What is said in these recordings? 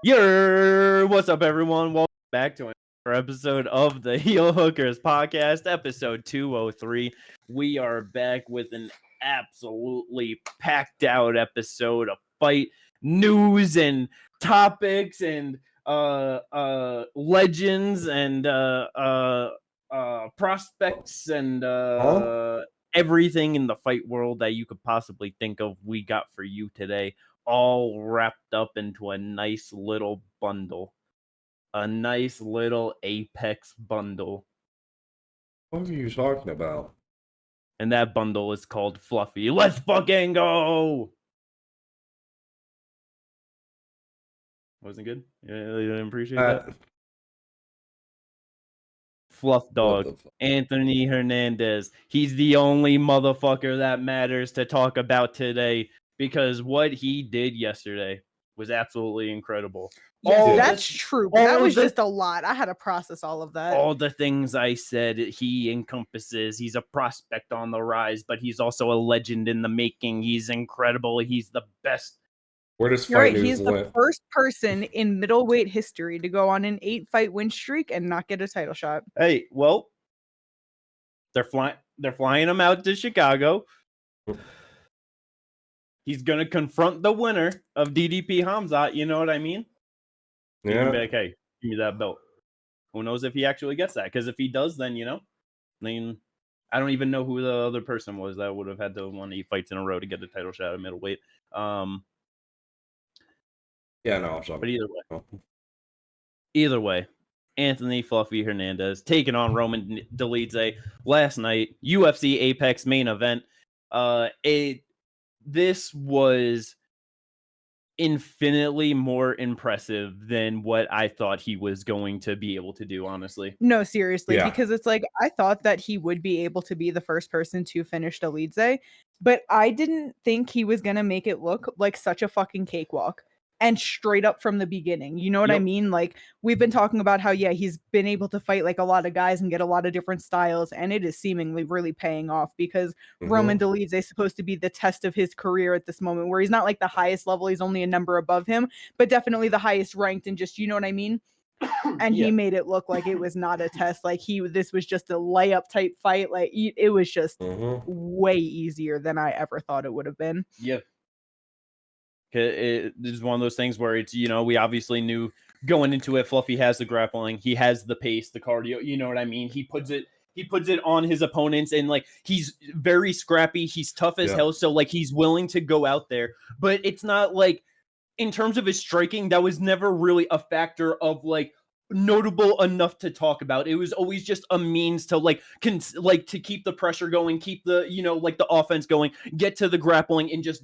What's up, everyone? Welcome back to another episode of the Heel Hookers podcast, episode 203. We are back with an absolutely packed out episode of fight news and topics and legends and prospects and everything in the fight world that you could possibly think of. We got for you today, all wrapped up into a nice little bundle. A nice little Apex bundle. What are you talking about? And that bundle is called Fluffy. Let's fucking go! Wasn't good? You didn't appreciate that? Fluff Dog. Anthony Hernandez. He's the only motherfucker that matters to talk about today, because what he did yesterday was absolutely incredible. Yes, that's true. But that was just a lot. I had to process all of that. All the things I said he encompasses. He's a prospect on the rise, but he's also a legend in the making. He's incredible. He's the best. Where does fight news He's the first person in middleweight history to go on an 8-fight win streak and not get a title shot. Hey, well, they're flying him out to Chicago. He's gonna confront the winner of DDP Hamzat. You know what I mean? Yeah. Be like, hey, give me that belt. Who knows if he actually gets that? Because if he does, then I don't even know who the other person was that would have had to win 8 fights in a row to get a title shot at middleweight. Yeah, no, I'm sorry. But either way, Anthony Fluffy Hernandez taking on Roman Dolidze last night, UFC Apex main event. This was infinitely more impressive than what I thought he was going to be able to do, honestly. No, seriously, because it's like I thought that he would be able to be the first person to finish Dolidze, but I didn't think he was going to make it look like such a fucking cakewalk. And straight up from the beginning, you know what I mean? Like, we've been talking about how, he's been able to fight like a lot of guys and get a lot of different styles, and it is seemingly really paying off because Roman Dolidze is supposed to be the test of his career at this moment, where he's not like the highest level, he's only a number above him, but definitely the highest ranked, and just, you know what I mean? And he made it look like it was not a test, like this was just a layup type fight, like it was just way easier than I ever thought it would have been. Yeah. It is one of those things where it's, we obviously knew going into it, Fluffy has the grappling, he has the pace, the cardio, you know what I mean? He puts it on his opponents, and like he's very scrappy, he's tough as hell, so like he's willing to go out there, but it's not like in terms of his striking, that was never really a factor of like notable enough to talk about. It was always just a means to to keep the pressure going, keep the the offense going, get to the grappling, and just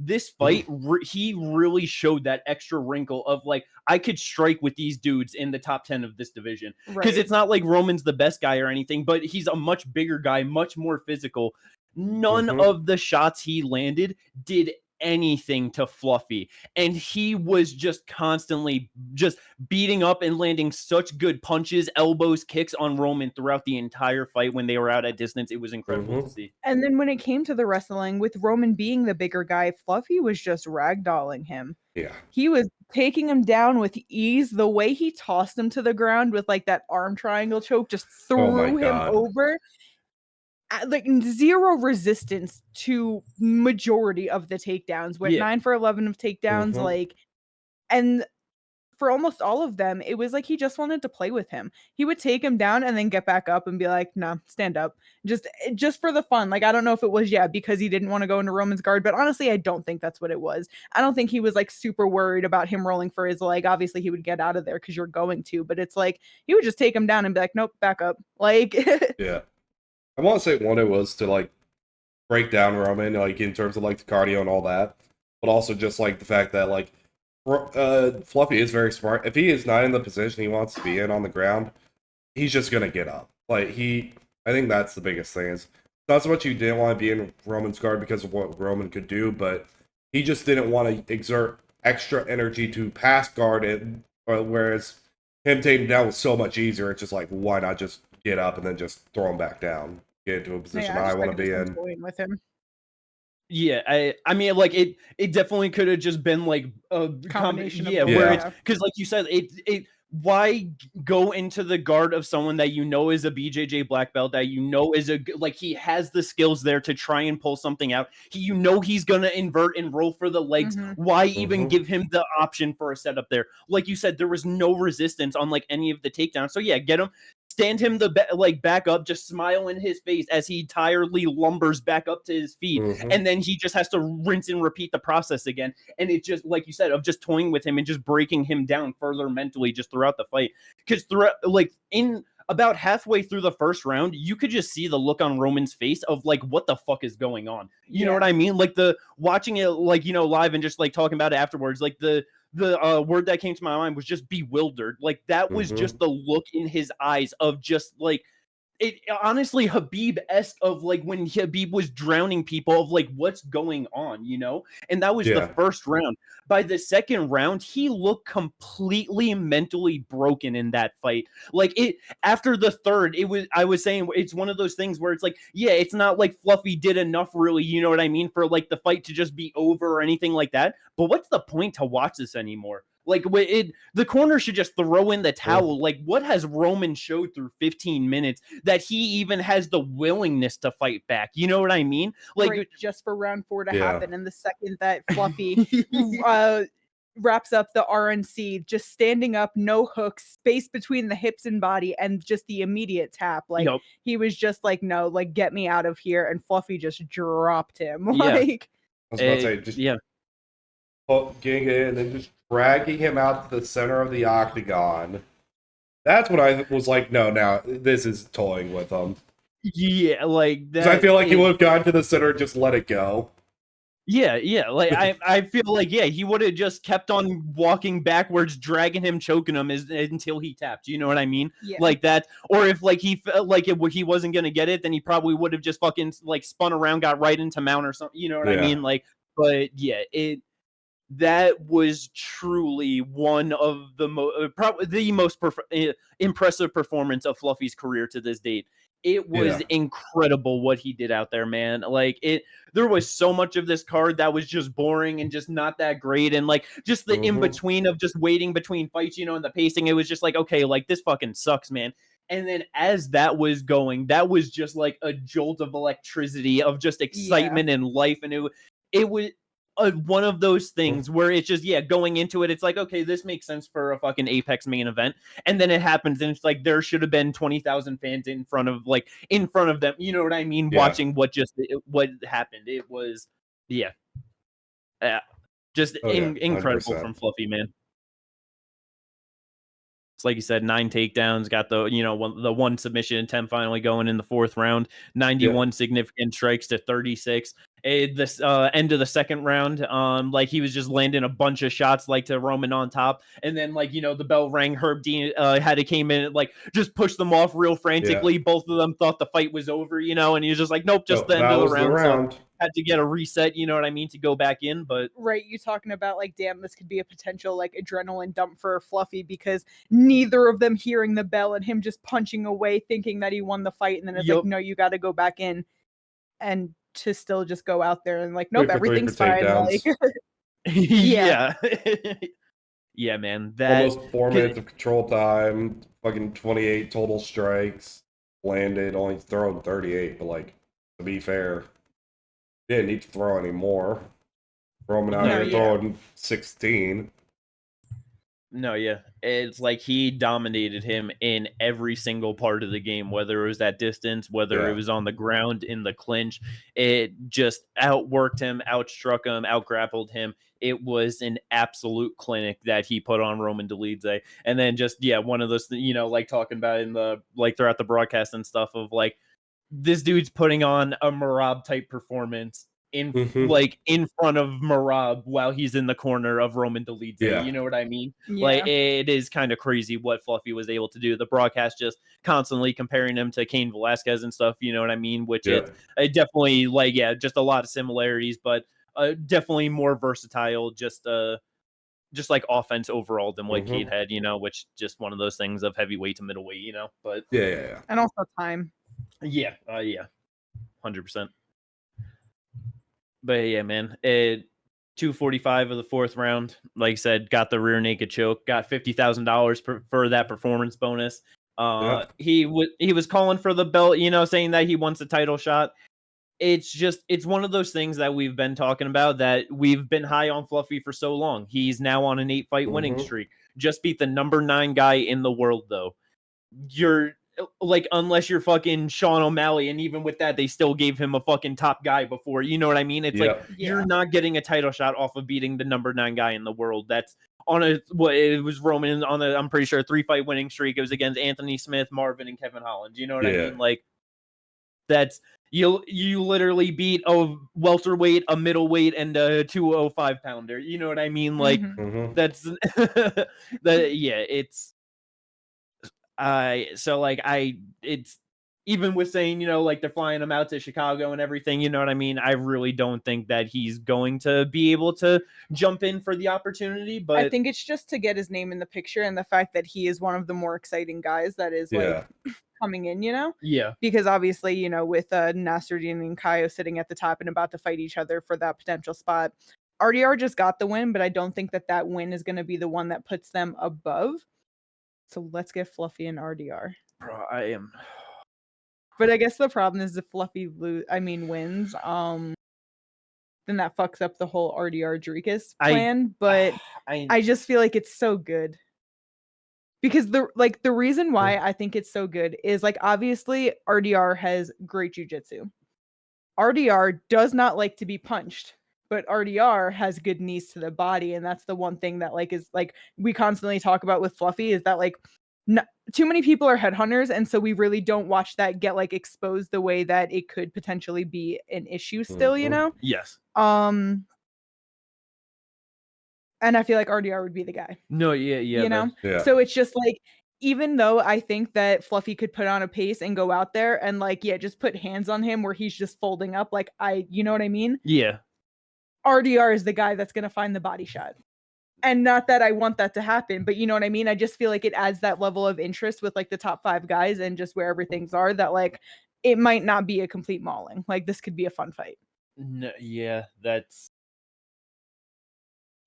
this fight he really showed that extra wrinkle of like, I could strike with these dudes in the top 10 of this division, because it's not like Roman's the best guy or anything, but he's a much bigger guy, much more physical. None of the shots he landed did anything to Fluffy, and he was just constantly just beating up and landing such good punches, elbows, kicks on Roman throughout the entire fight. When they were out at distance, it was incredible to see. And then when it came to the wrestling, with Roman being the bigger guy, Fluffy was just ragdolling him. He was taking him down with ease. The way he tossed him to the ground with like that arm triangle choke just threw him over. Like zero resistance to majority of the takedowns. Went 9 for 11 of takedowns, like, and for almost all of them, it was like he just wanted to play with him. He would take him down and then get back up and be like, "No, stand up," just for the fun. Like, I don't know if it was because he didn't want to go into Roman's guard, but honestly, I don't think that's what it was. I don't think he was like super worried about him rolling for his leg. Obviously, he would get out of there because you're going to, but it's like he would just take him down and be like, "Nope, back up." Like, I want to say one, it was to like break down Roman, like in terms of like the cardio and all that, but also just like the fact that like Fluffy is very smart. If he is not in the position he wants to be in on the ground, he's just gonna get up. Like I think that's the biggest thing. Is not so much you didn't want to be in Roman's guard because of what Roman could do, but he just didn't want to exert extra energy to pass guard it. Whereas him taking him down was so much easier. It's just like, why not just get up and then just throw him back down, get into a position I want to be in. With him. Yeah, I mean, like it definitely could have just been like a combination of where it's because, like you said, why go into the guard of someone that you know is a BJJ black belt, that you know is like he has the skills there to try and pull something out. You know he's gonna invert and roll for the legs. Why even give him the option for a setup there? Like you said, there was no resistance on like any of the takedowns. So yeah, get him. Stand him back up, just smile in his face as he tiredly lumbers back up to his feet, and then he just has to rinse and repeat the process again. And it just, like you said, of just toying with him and just breaking him down further mentally just throughout the fight. Because throughout, like in about halfway through the first round, you could just see the look on Roman's face of like, what the fuck is going on? You know what I mean? Like the watching it, like, you know, live and just like talking about it afterwards, like the word that came to my mind was just bewildered. Like that was just the look in his eyes of just like it honestly Habib-esque of like when Habib was drowning people of like what's going on, you know? And that was the first round. By the second round, he looked completely mentally broken in that fight. Like it after the third, I was saying it's one of those things where it's like, yeah, it's not like Fluffy did enough really, you know what I mean, for like the fight to just be over or anything like that. But what's the point to watch this anymore? Like the corner should just throw in the towel. Like what has Roman showed through 15 minutes that he even has the willingness to fight back? You know what I mean? Like just for round 4 to happen, and the second that Fluffy wraps up the RNC, just standing up, no hooks, space between the hips and body, and just the immediate tap. Like he was just like, no, like get me out of here, and Fluffy just dropped him. Like I was about to say, just getting it and then just dragging him out to the center of the octagon. That's when I was like, no, now this is toying with him. Yeah, like that. Because I feel like he would have gone to the center and just let it go. Yeah. Like I feel like he would have just kept on walking backwards, dragging him, choking him until he tapped. You know what I mean? Yeah. Like that. Or if like he felt like he wasn't gonna get it, then he probably would have just fucking like spun around, got right into mount or something. You know what I mean? Like, but yeah, that was truly one of the probably the most impressive performance of Fluffy's career to this date. It was incredible what he did out there, man. Like there was so much of this card that was just boring and just not that great. And like just the in-between of just waiting between fights, you know, and the pacing, it was just like, okay, like this fucking sucks, man. And then as that was going, that was just like a jolt of electricity of just excitement and life. And it was one of those things where it's just going into it, it's like, okay, this makes sense for a fucking Apex main event, and then it happens and it's like there should have been 20,000 fans in front of them, you know what I mean, watching what happened. It was just incredible from Fluffy, man. It's like you said, 9 takedowns, got the the one submission attempt finally going in the 4th round, 91 significant strikes to 36. This end of the 2nd round, like he was just landing a bunch of shots like to Roman on top, and then like the bell rang. Herb Dean came in and like just pushed them off real frantically. Both of them thought the fight was over, and he was just like, nope, just the end of the round. So had to get a reset, you know what I mean, to go back in. But you talking about like, damn, this could be a potential like adrenaline dump for Fluffy, because neither of them hearing the bell and him just punching away thinking that he won the fight, and then it's like, no, you got to go back in, and to still just go out there and like, nope, everything's fine. Like, yeah, man. That almost 4 minutes of control time, fucking 28 total strikes, landed, only thrown 38. But like, to be fair, didn't need to throw any more. Roman out here throwing 16. No, it's like he dominated him in every single part of the game, whether it was at distance, whether it was on the ground, in the clinch. It just outworked him, outstruck him, outgrappled him. It was an absolute clinic that he put on Roman Dolidze. And then just, one of those, like talking about in the, like throughout the broadcast and stuff of like, this dude's putting on a Marab type performance in front of Marab while he's in the corner of Roman Dolidze. You know what I mean? Like, it is kind of crazy what Fluffy was able to do. The broadcast just constantly comparing him to Cain Velasquez and stuff, you know what I mean? Which it definitely, like, just a lot of similarities, but definitely more versatile, just like offense overall than what Cain had, which just one of those things of heavyweight to middleweight, but and also time. 100%. But yeah, man, 245 of the 4th round. Like I said, got the rear naked choke. Got $50,000 for that performance bonus. He was calling for the belt, saying that he wants a title shot. It's one of those things that we've been talking about, that we've been high on Fluffy for so long. He's now on an 8-fight winning streak. Just beat the number 9 guy in the world, though. You're like, unless you're fucking Sean O'Malley, and even with that, they still gave him a fucking top guy before. You know what I mean? It's like, you're not getting a title shot off of beating the number 9 guy in the world. That's on it was Roman on I'm pretty sure, 3-fight winning streak. It was against Anthony Smith, Marvin, and Kevin Holland. You know what I mean? Like, that's you literally beat a welterweight, a middleweight, and a 205 pounder. You know what I mean? Like, that's it's it's even with saying, like, they're flying him out to Chicago and everything, you know what I mean? I really don't think that he's going to be able to jump in for the opportunity, but I think it's just to get his name in the picture, and the fact that he is one of the more exciting guys that is like coming in, Yeah. Because obviously, with Nasruddin and Kaio sitting at the top and about to fight each other for that potential spot. RDR just got the win, but I don't think that win is going to be the one that puts them above. So let's get Fluffy and RDR. Bro, I am. But I guess the problem is if Fluffy wins, then that fucks up the whole RDR Dricus plan. But I just feel like it's so good. Because the reason why I think it's so good is, like, obviously RDR has great jiu-jitsu. RDR does not like to be punched, but RDR has good knees to the body, and that's the one thing that, like, is, like, we constantly talk about with Fluffy, is that, like, too many people are headhunters, and so we really don't watch that get, like, exposed the way that it could potentially be an issue still, Yes. And I feel like RDR would be the guy. No, yeah. So it's just like, even though I think that Fluffy could put on a pace and go out there and, like, just put hands on him where he's just folding up, like, you know what I mean? Yeah. RDR is the guy that's going to find the body shot. And not that I want that to happen, but you know what I mean? I just feel like it adds that level of interest with, like, the top 5 guys and just wherever things are, that, like, it might not be a complete mauling. Like, this could be a fun fight. No, yeah, that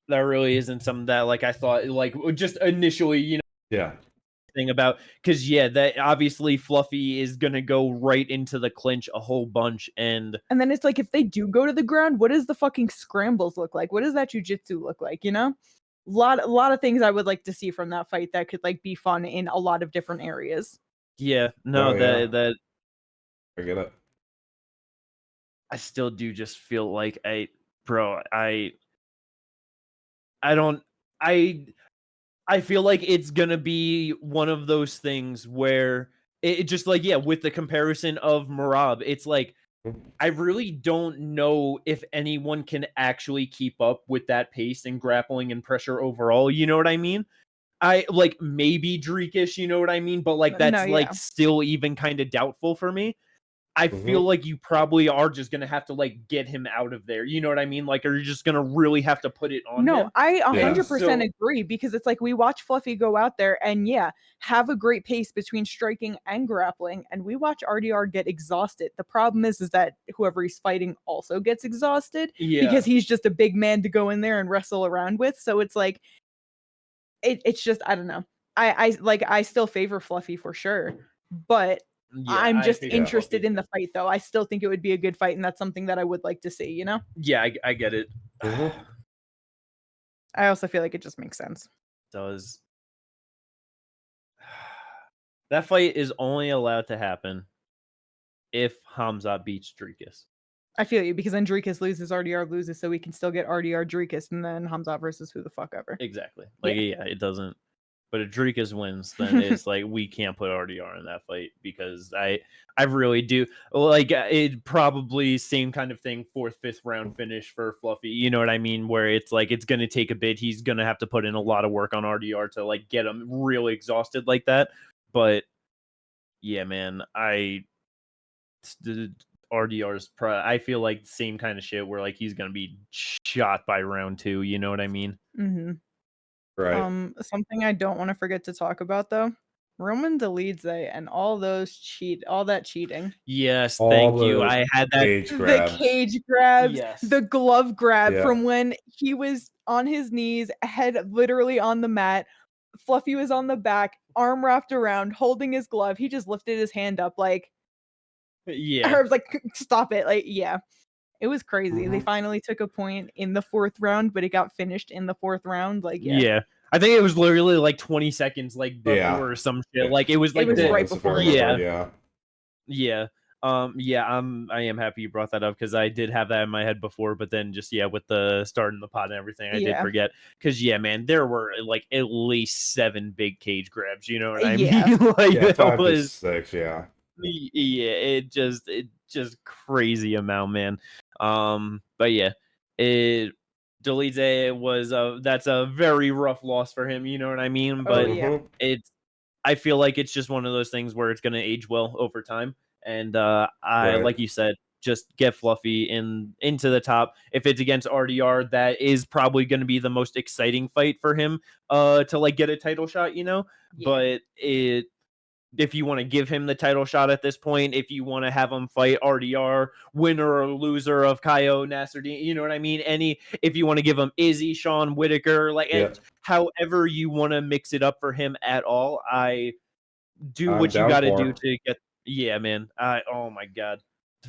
really isn't something that, like, I thought, like, just initially, thing about, because that obviously Fluffy is gonna go right into the clinch a whole bunch, and then it's like, if they do go to the ground, what does the fucking scrambles look like? What does that jiu-jitsu look like? A lot of things I would like to see from that fight that could, like, be fun in a lot of different areas. That I get it. I still do just feel like I feel like it's gonna be one of those things where it just, like, with the comparison of Merab, it's like, I really don't know if anyone can actually keep up with that pace and grappling and pressure overall. You know what I mean? I like, maybe Dricus, you know what I mean? But, like, that's still even kind of doubtful for me. I feel like you probably are just gonna have to, like, get him out of there. You know what I mean? Like, are you just gonna really have to put it on him? No, I 100% agree, because it's like, we watch Fluffy go out there and have a great pace between striking and grappling, and we watch RDR get exhausted. The problem is that whoever he's fighting also gets exhausted because he's just a big man to go in there and wrestle around with. So it's like, it's just, I don't know. I still favor Fluffy for sure, but I'm just interested in the fight, though. I still think it would be a good fight, and that's something that I would like to see, Yeah, I get it. I also feel like it just makes sense. Does. That fight is only allowed to happen if Hamzat beats Dricus. I feel you, because then Dricus loses, RDR loses, so we can still get RDR Dricus, and then Hamzat versus who the fuck ever. Exactly. Like, it doesn't. But if Dricus wins, then it's like, we can't put RDR in that fight, because I really do like it. Probably same kind of thing, 4th, 5th round finish for Fluffy. You know what I mean? Where it's like, it's gonna take a bit. He's gonna have to put in a lot of work on RDR to, like, get him really exhausted like that. But yeah, man, RDR's I feel like same kind of shit where, like, he's gonna be shot by round 2. You know what I mean? Mm-hmm. Right. Something I don't want to forget to talk about, though, Roman Dolidze and all that cheating. Yes, All thank you. the I had that. cage grabs. The cage grabs, Yes. the glove grab Yeah. from when he was on his knees, head literally on the mat. Fluffy was on the back, arm wrapped around, holding his glove. He just lifted his hand up like, Yeah. I was like, stop it. Like, yeah. It was crazy. They Mhm. finally took a point in the 4th round, but it got finished in the 4th round. Like, yeah. Yeah. I think it was literally like 20 seconds like before Yeah. or some shit. Yeah. Like it was like It was right before. Yeah. Yeah. Yeah. I am happy you brought that up because I did have that in my head before, but then just with the start in the pot and everything, I did forget. Because man, there were like at least 7 big cage grabs. You know what I mean? Like Yeah, that was 6. Yeah. Yeah, it just crazy amount, man. But yeah, Dolidze was that's a very rough loss for him. You know what I mean? But I feel like it's just one of those things where it's gonna age well over time. And like you said, just get Fluffy into the top. If it's against RDR, that is probably going to be the most exciting fight for him to like get a title shot, you know. But if you want to give him the title shot at this point, if you want to have him fight RDR, winner or loser of Kaio Nasruddin, you know what I mean? If you want to give him Izzy, Sean Whitaker, like however you want to mix it up for him at all, I do what you got to do to get. Yeah, man. Oh my god.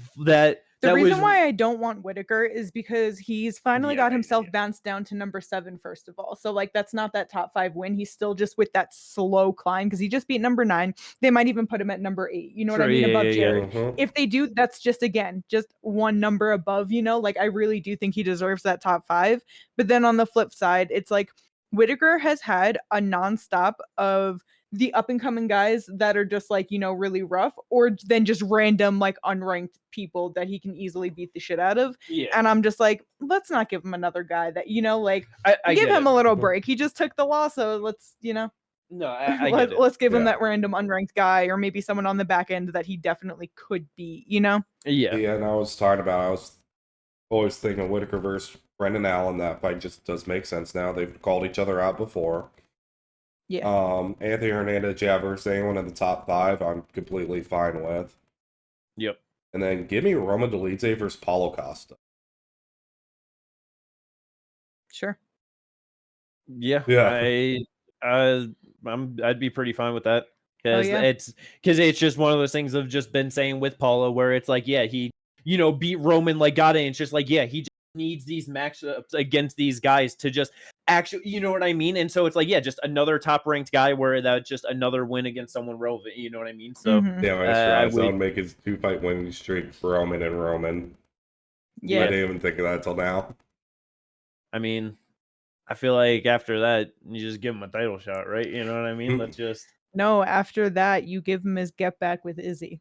The reason why I don't want Whitaker is because he's finally got himself bounced down to number 7, first of all. So like that's not that top 5 win. He's still just with that slow climb because he just beat number 9. They might even put him at number 8. You know what I mean? Above Jared. If they do, that's just one number above, you know, like I really do think he deserves that top 5. But then on the flip side, it's like Whitaker has had a nonstop of the up and coming guys that are just like, you know, really rough, or then just random like unranked people that he can easily beat the shit out of. And I'm just like, let's not give him another guy that, you know, like I give him a little break. He just took the loss, so let's, you know. No, let's give him that random unranked guy, or maybe someone on the back end that he definitely could beat, you know? Yeah, and I was always thinking Whitaker versus Brendan Allen. That fight just does make sense now. They've called each other out before. Yeah. Anthony Hernandez, versus anyone in the top 5, I'm completely fine with. Yep. And then give me Roman Dolidze versus Paulo Costa. Sure. Yeah. I'd be pretty fine with that. Because it's just one of those things I've just been saying with Paulo, where it's like, he, you know, beat Roman like got it. And it's just like, he just needs these matchups against these guys to just actually, you know what I mean? And so it's like, just another top ranked guy where that's just another win against someone relevant, you know what I mean? So I would make his 2-fight winning streak for Roman and Roman. I didn't even think of that till now. I mean, I feel like after that, you just give him a title shot, right? You know what I mean? Let's just no. After that, you give him his get back with Izzy.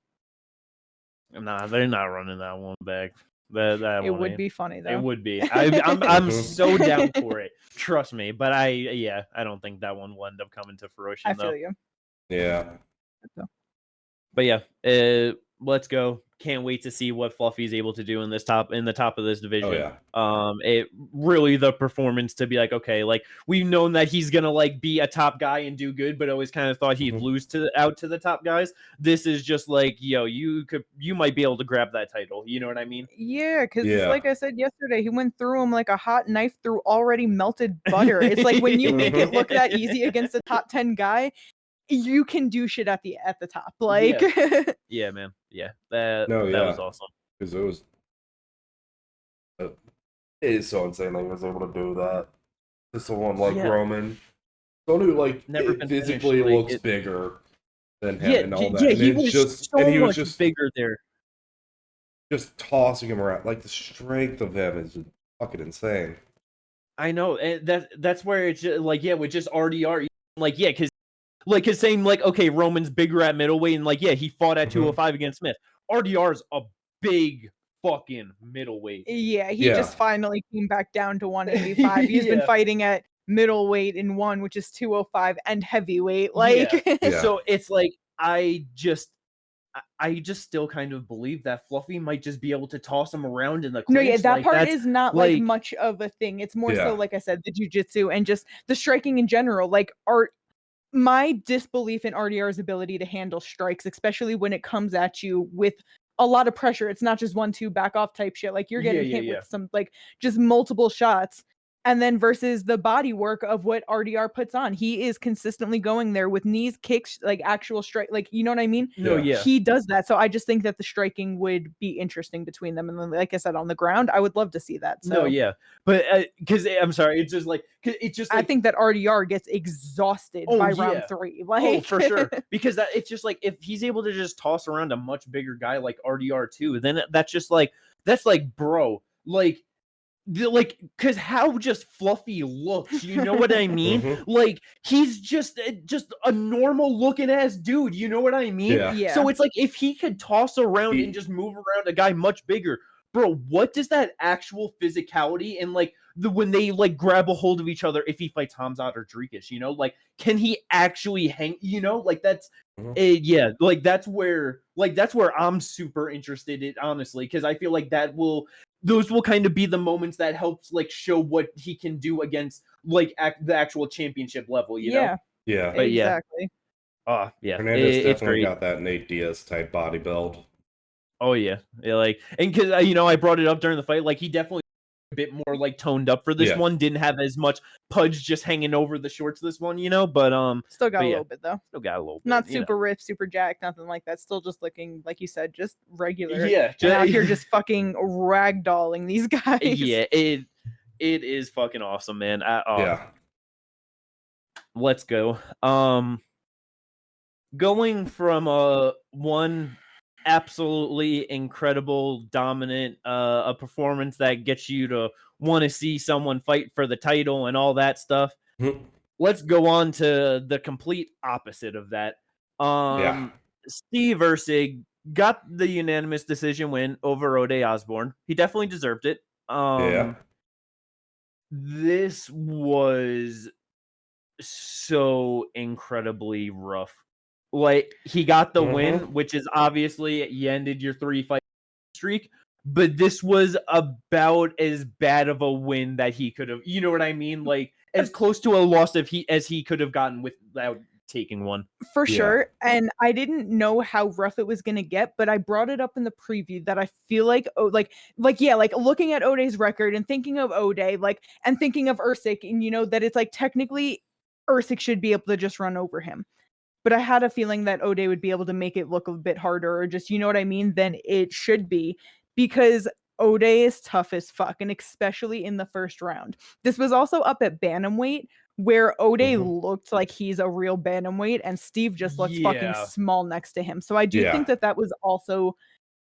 Nah, they're not running that one back. It would be funny though. It would be. I'm so down for it. Trust me. But I don't think that one will end up coming to fruition. I feel you. Yeah. But let's go. Can't wait to see what Fluffy's able to do in the top of this division. It really the performance to be like, okay, like we've known that he's gonna like be a top guy and do good, but always kind of thought he'd lose out to the top guys. This is just like, you might be able to grab that title. You know what I mean? Yeah, because like I said yesterday, he went through him like a hot knife through already melted butter. It's like when you make it look that easy against a top 10 guy, you can do shit at the top. Like yeah man. Yeah. That was awesome. Because it is so insane that he was able to do that to someone like Roman. Someone who like physically looks bigger than him and all that. Yeah, he was just bigger there. Just tossing him around. Like the strength of him is fucking insane. I know. And that's where it's just, like, with just RDR, like, because saying like, okay, Roman's bigger at middleweight, and like, he fought at 205 against Smith. RDR's a big fucking middleweight. Yeah, he just finally came back down to 185. He's been fighting at middleweight in one, which is 205, and heavyweight. Like, so it's like I just still kind of believe that Fluffy might just be able to toss him around in the clinch. No, that part is not like much of a thing. It's more so, like I said, the jiu-jitsu and just the striking in general. Like my disbelief in RDR's ability to handle strikes, especially when it comes at you with a lot of pressure. It's not just 1-2 back off type shit. Like you're getting hit with some like just multiple shots. And then versus the body work of what RDR puts on. He is consistently going there with knees, kicks, like actual strike. Like, you know what I mean? No, yeah. He does that. So I just think that the striking would be interesting between them. And then, like I said, on the ground, I would love to see that. So. No, yeah. But because I'm sorry, it's just like, I think that RDR gets exhausted by round 3. Like, for sure. Because it's just like, if he's able to just toss around a much bigger guy like RDR too, then that's like, bro, like, because how just Fluffy looks, you know what I mean? Like he's just a normal looking ass dude, you know what I mean? Yeah. So it's like if he could toss around and just move around a guy much bigger, bro, what does that actual physicality and like when they like grab a hold of each other, if he fights Hamzat or Drekish, you know, like can he actually hang, you know, like that's like that's where I'm super interested in, honestly, because I feel like those will kind of be the moments that helps like show what he can do against like the actual championship level, you know? Yeah. But exactly. Hernandez definitely got that Nate Diaz type body build. Oh yeah, like, and because you know I brought it up during the fight, like he definitely a bit more like toned up for this one. Didn't have as much pudge just hanging over the shorts this one, you know. But still got a little bit though. Still got a little bit. Not super ripped, super jacked, nothing like that. Still just looking like you said, just regular. Yeah, out here just fucking ragdolling these guys. Yeah, it is fucking awesome, man. Let's go. Going from one absolutely incredible, dominant, a performance that gets you to want to see someone fight for the title and all that stuff. Let's go on to the complete opposite of that. Steve Erceg got the unanimous decision win over Ode Osbourne. He definitely deserved it. This was so incredibly rough. Like he got the win, which is obviously you ended your 3-fight streak, but this was about as bad of a win that he could have, you know what I mean? Like as close to a loss as he could have gotten without taking one. For sure. And I didn't know how rough it was going to get, but I brought it up in the preview that I feel like, looking at Ode's record and thinking of Ode, and thinking of Erceg, and you know, that it's like technically Erceg should be able to just run over him. But I had a feeling that Ode would be able to make it look a bit harder, or just, you know what I mean, than it should be, because Ode is tough as fuck, and especially in the first round. This was also up at bantamweight, where Ode looked like he's a real bantamweight, and Steve just looked fucking small next to him. So I do think that was also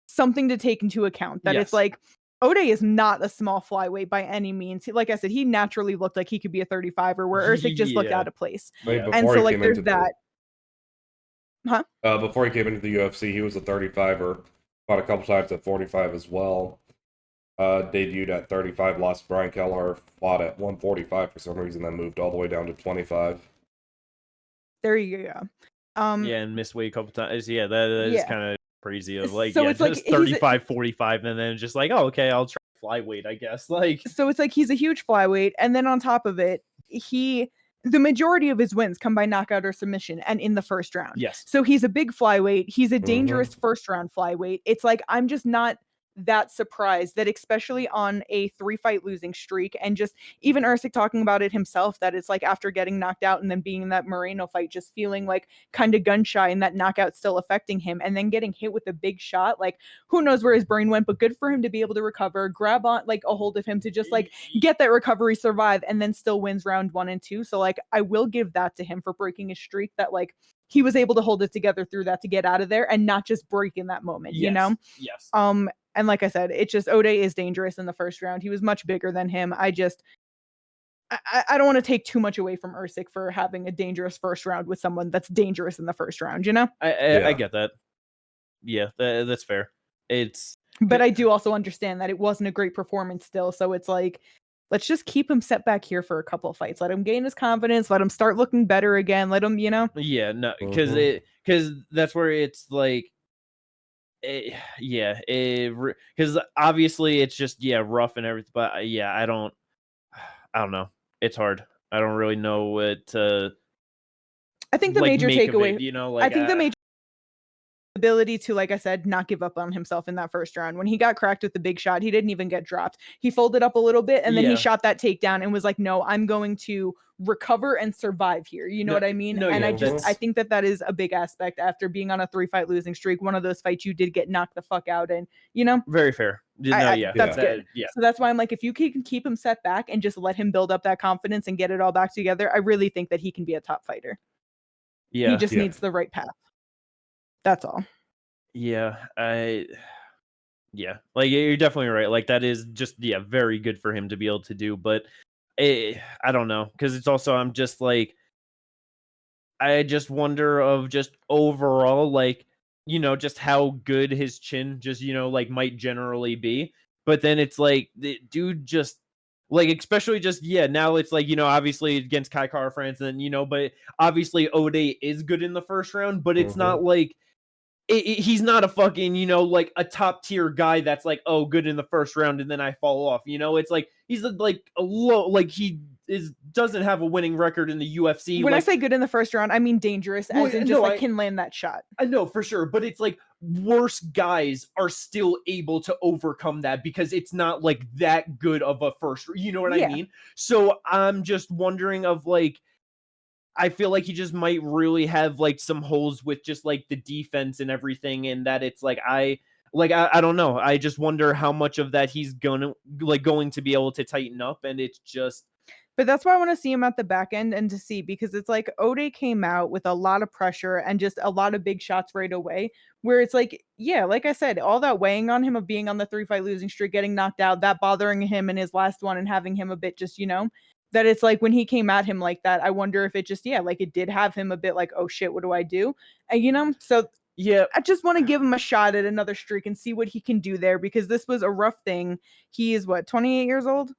something to take into account, that it's like, Ode is not a small flyweight by any means. Like I said, he naturally looked like he could be a 35er, where Erceg just looked out of place. And so like there's that. Before he came into the UFC, he was a 35er. Fought a couple times at 45 as well. Debuted at 35, lost Brian Keller, fought at 145 for some reason, then moved all the way down to 25. There you go. And missed weight a couple times. Yeah, that is kind of crazy. Of like, so it's like 35, 45, and then just like, oh, okay, I'll try flyweight, I guess. Like, so it's like he's a huge flyweight, and then on top of it, the majority of his wins come by knockout or submission and in the first round. Yes. So he's a big flyweight. He's a dangerous first round flyweight. It's like, I'm just not that surprised that, especially on a 3-fight losing streak, and just even Erceg talking about it himself, that it's like after getting knocked out and then being in that Moreno fight, just feeling like kind of gun shy and that knockout still affecting him, and then getting hit with a big shot. Like, who knows where his brain went, but good for him to be able to recover, grab on like a hold of him to just like get that recovery, survive, and then still wins round 1 and 2. So like, I will give that to him for breaking his streak, that like he was able to hold it together through that to get out of there and not just break in that moment, you know? Yes. And like I said, it's just Ode is dangerous in the first round. He was much bigger than him. I don't want to take too much away from Erceg for having a dangerous first round with someone that's dangerous in the first round, you know? I get that. Yeah, that's fair. But I do also understand that it wasn't a great performance still. So it's like, let's just keep him set back here for a couple of fights. Let him gain his confidence. Let him start looking better again. Let him, you know? Yeah, no, because that's where it's like, because obviously it's just rough and everything, but I don't know, it's hard. I don't really know what I think the like, major make of takeaway, it, you know, like I think the major ability to, like I said, not give up on himself in that first round. When he got cracked with the big shot, he didn't even get dropped. He folded up a little bit and then he shot that takedown and was like, no, I'm going to recover and survive here. You know what I mean? And I think that is a big aspect after being on a 3-fight losing streak. One of those fights you did get knocked the fuck out in, you know? Very fair. That's good. Yeah. So that's why I'm like, if you can keep him set back and just let him build up that confidence and get it all back together, I really think that he can be a top fighter. He just needs the right path. That's all. Yeah, like you're definitely right. Like that is just very good for him to be able to do, but I don't know, because it's also I'm just like I just wonder of just overall, like, you know, just how good his chin just, you know, like might generally be. But then it's like the dude just like, especially just now it's like, you know, obviously against Kai Kara France, and you know, but obviously Ode is good in the first round, but it's not like he's not a fucking, you know, like a top tier guy that's like, oh, good in the first round and then I fall off. You know, it's like he's like a low, like he doesn't have a winning record in the UFC. When like, I say good in the first round, I mean dangerous, as in just can land that shot. I know for sure, but it's like worse guys are still able to overcome that because it's not like that good of a first. You know what I mean? So I'm just wondering of like, I feel like he just might really have like some holes with just like the defense and everything, and that it's like I don't know. I just wonder how much of that he's going to be able to tighten up, and it's just. But that's why I want to see him at the back end and to see, because it's like Ode came out with a lot of pressure and just a lot of big shots right away, where it's like, like I said, all that weighing on him of being on the 3-fight losing streak, getting knocked out, that bothering him in his last one and having him a bit just, you know, that it's like when he came at him like that, I wonder if it just, like it did have him a bit like, oh shit, what do I do? And, you know, so I just want to give him a shot at another streak and see what he can do there, because this was a rough thing. He is 28 years old?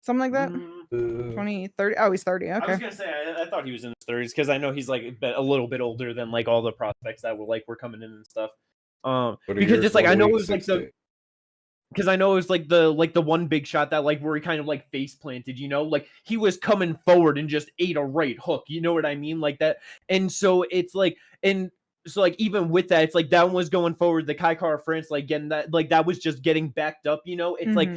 Something like that? 20, 30? Oh, he's 30. Okay. I was gonna say I thought he was in his 30s because I know he's like a little bit older than like all the prospects that were coming in and stuff. Because it's like I know it was 60. Like because I know it was like the one big shot that like where he kind of like face planted, you know, like he was coming forward and just ate a right hook, you know what I mean, like that. And so it's like, and so like even with that, it's like that one was going forward, the Kai Kara France, like getting that, like that was just getting backed up, you know. It's like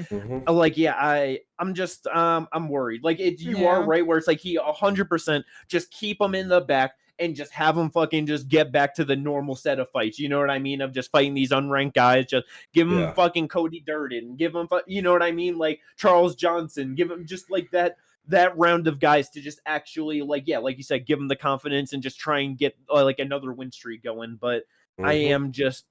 I'm just I'm worried, like you are right where it's like he 100% just keep him in the back and just have him fucking just get back to the normal set of fights, you know what I mean, of just fighting these unranked guys. Just give him fucking Cody Durden, give him you know what I mean, like Charles Johnson, give him just like that round of guys to just actually like you said, give him the confidence and just try and get like another win streak going. But I am just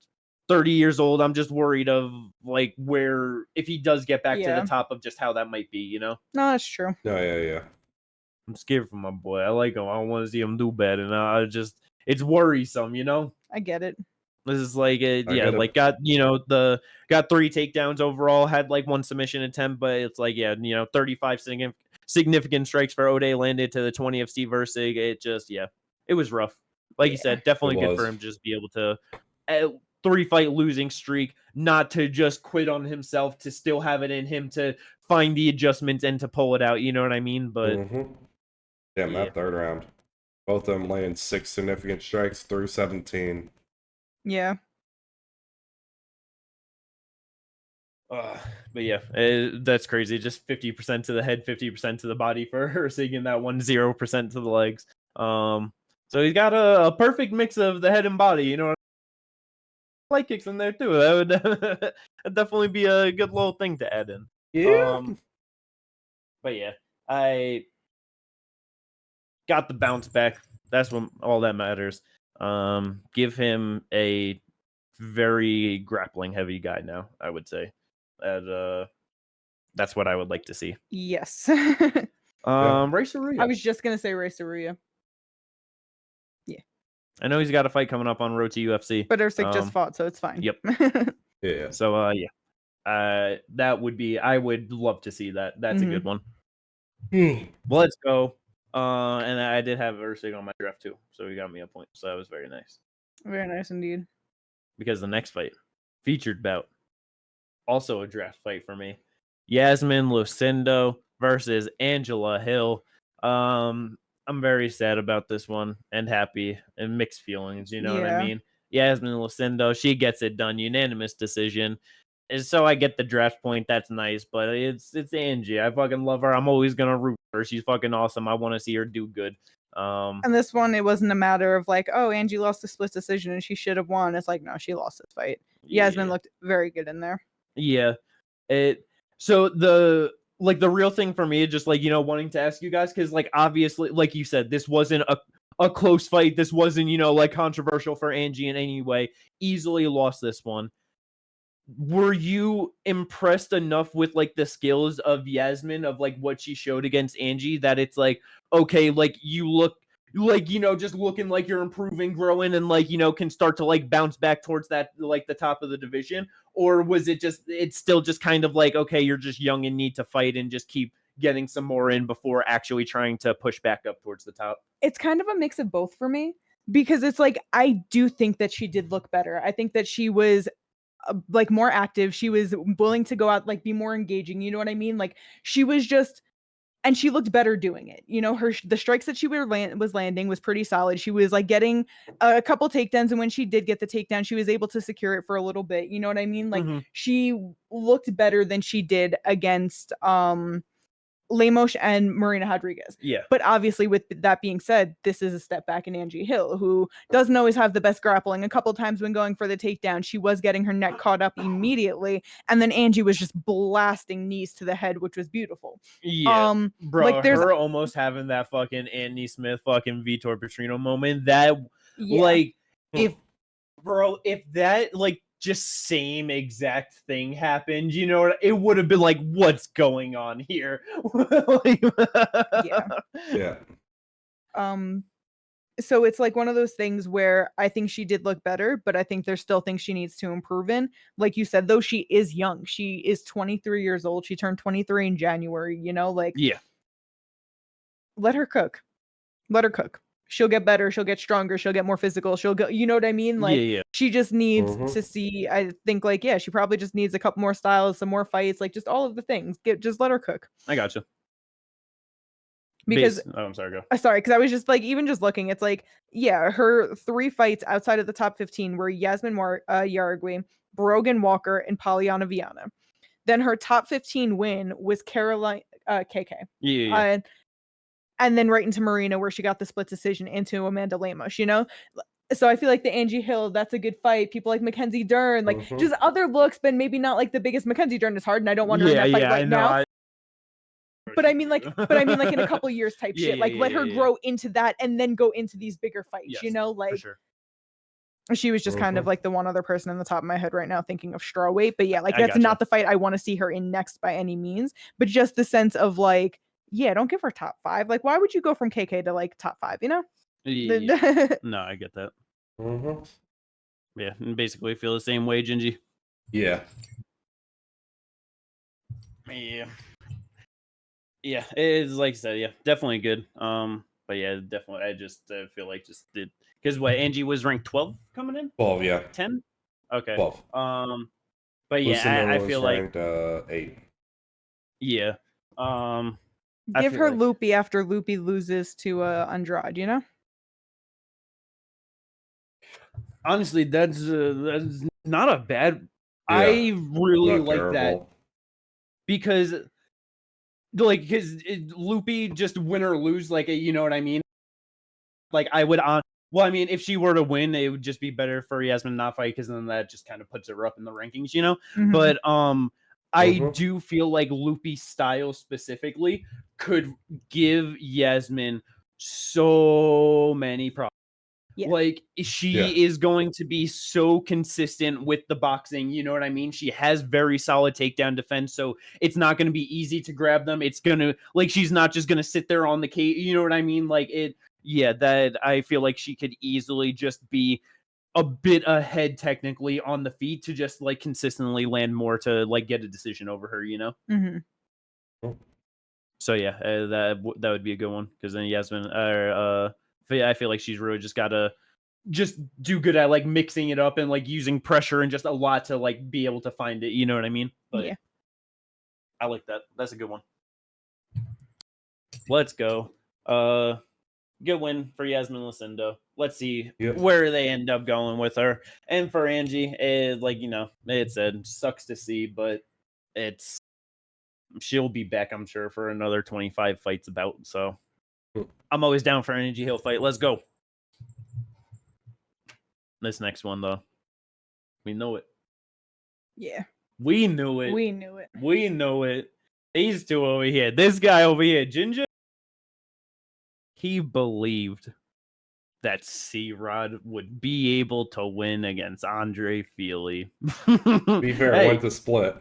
30 years old. I'm just worried of like where if he does get back to the top of just how that might be, you know. No, that's true. Yeah. I'm scared for my boy. I like him. I don't want to see him do bad, and it's worrisome, you know. I get it. This is like got 3 takedowns overall, had like 1 submission attempt, but it's like 35 significant strikes for Ode landed to the 20 of Steve Erceg. It just it was rough. Like you said, definitely good for him just be able to 3-fight losing streak, not to just quit on himself, to still have it in him to find the adjustments and to pull it out. You know what I mean? But in that third round, both of them laying 6 significant strikes through 17. Yeah. But that's crazy. Just 50% to the head, 50% to the body for Erceg, and that 0% to the legs. So he's got a perfect mix of the head and body. You know, light kicks in there too. That would that'd definitely be a good little thing to add in. Yeah. But I got the bounce back. That's what all that matters. Give him a very grappling heavy guy now, I would say. That's what I would like to see. Yes. Ray Saruya. I was just gonna say Ray Saruya. Yeah. I know he's got a fight coming up on road to UFC. But Erceg just fought, so it's fine. Yep. Yeah. So that would be, I would love to see that. That's a good one. Well, let's go. And I did have Erceg on my draft too, so he got me a point. So that was very nice. Very nice indeed. Because the next fight, featured bout, also a draft fight for me. Iasmin Lucindo versus Angela Hill. I'm very sad about this one and happy and mixed feelings. You know what I mean? Iasmin Lucindo, she gets it done, unanimous decision. And so I get the draft point. That's nice, but it's Angie. I fucking love her. I'm always gonna root for her. She's fucking awesome. I want to see her do good. And this one, it wasn't a matter of like, oh, Angie lost the split decision and she should have won. It's like, no, she lost this fight. Iasmin looked very good in there. Yeah. So the real thing for me is just like, wanting to ask you guys, because like obviously, like you said, this wasn't a close fight. This wasn't, like controversial for Angie in any way. Easily lost this one. Were you impressed enough with like the skills of Iasmin, of like what she showed against Angie, that it's like, okay, like you look like, just looking like you're improving, growing, and like, can start to like bounce back towards that, like the top of the division? Or was it's still just kind of like, okay, you're just young and need to fight and just keep getting some more in before actually trying to push back up towards the top? It's kind of a mix of both for me, because it's like, I do think that she did look better. I think that she was like more active. She was willing to go out, like be more engaging. You know what I mean? Like she was just, and she looked better doing it. The strikes that she was landing was pretty solid. She was like getting a couple takedowns, and when she did get the takedown, she was able to secure it for a little bit. You know what I mean? Like she looked better than she did against Lemos and Marina Rodriguez. Yeah. But obviously, with that being said, this is a step back in Angie Hill, who doesn't always have the best grappling. A couple times when going for the takedown, she was getting her neck caught up immediately, and then Angie was just blasting knees to the head, which was beautiful. Yeah, bro, like her almost having that fucking Anthony Smith fucking Vitor Petrino moment. That like, if that like just same exact thing happened, it would have been like, what's going on here? Yeah. So it's like one of those things where I think she did look better, but I think there's still things she needs to improve in. Like you said, though, she is young. She is 23 years old. She turned 23 in January, let her cook. Let her cook. She'll get better. She'll get stronger. She'll get more physical. She'll go, you know what I mean? Like, she just needs to see, I think, like, she probably just needs a couple more styles, some more fights, like just all of the things. Just let her cook. I gotcha. Because I'm sorry, go. Sorry, because I was just like, even just looking, it's like, her 3 fights outside of the top 15 were Iasmin Jauregui, Brogan Walker, and Polyana Viana. Then her top 15 win was Caroline KK. And then right into Marina, where she got the split decision, into Amanda Lemos, So I feel like the Angie Hill, that's a good fight. People like Mackenzie Dern, like just other looks, but maybe not like the biggest. Mackenzie Dern is hard, and I don't want her in that fight now. But I mean, like in a couple years type shit. Like, let her grow into that and then go into these bigger fights, like. For sure. She was just kind of like the one other person in the top of my head right now thinking of strawweight. But that's not the fight I want to see her in next by any means. But just the sense of like, don't give her top 5. Like, why would you go from KK to like top 5, No, I get that. Yeah, and basically feel the same way, Gingy. Yeah. Yeah, it's like I said, definitely good. But definitely, I just feel like because Angie was ranked 12 coming in? 12, yeah. 10? Okay. 12. But I feel ranked, like 8. Yeah. Give her like... Loopy after Loopy loses to Andrade, Honestly, that's not a bad. Yeah, I really like terrible. That because Loopy just win or lose, like, you know what I mean? Like, I would well, I mean, if she were to win, it would just be better for Iasmin not fight, because then that just kind of puts her up in the rankings, But I do feel like Loopy's style specifically could give Iasmin so many problems. Yeah. Like, she is going to be so consistent with the boxing, you know what I mean? She has very solid takedown defense, so it's not going to be easy to grab them. It's going to, like, she's not just going to sit there on the cage, you know what I mean? Like, that I feel like she could easily just be a bit ahead technically on the feet to just, like, consistently land more to, like, get a decision over her, So, that would be a good one, because then Iasmin, I feel like she's really just got to just do good at, like, mixing it up and, like, using pressure and just a lot to, like, be able to find it. You know what I mean? But I like that. That's a good one. Let's go. good win for Iasmin Lucindo. Let's see where they end up going with her. And for Angie, it sucks to see, but she'll be back, I'm sure, for another 25 fights about. So I'm always down for an Angie Hill fight. Let's go. This next one, though, we know it. Yeah. We knew it. We knew it. We know it. These two over here. This guy over here, Ginger. He believed that C-Rod would be able to win against Andre Fili. Be fair, I went to split.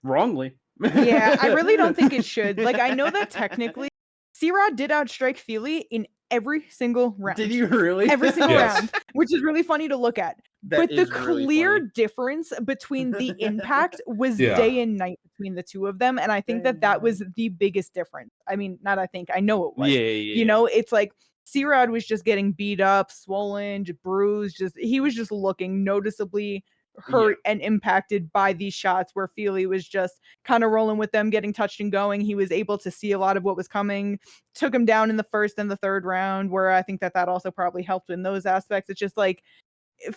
Wrongly. Yeah, I really don't think it should. Like, I know that technically C-Rod did outstrike Fili in every single round. Did you really? Every single round, which is really funny to look at. But the really clear funny. difference between the impact was day and night between the two of them. And I think that was the biggest difference. I mean, not I think, I know it was. You know, it's like C-Rod was just getting beat up, swollen, bruised. He was just looking noticeably hurt and impacted by these shots, where Fili was just kind of rolling with them, getting touched and going. He was able to see a lot of what was coming, took him down in the first and the third round, where I think that also probably helped in those aspects. It's just like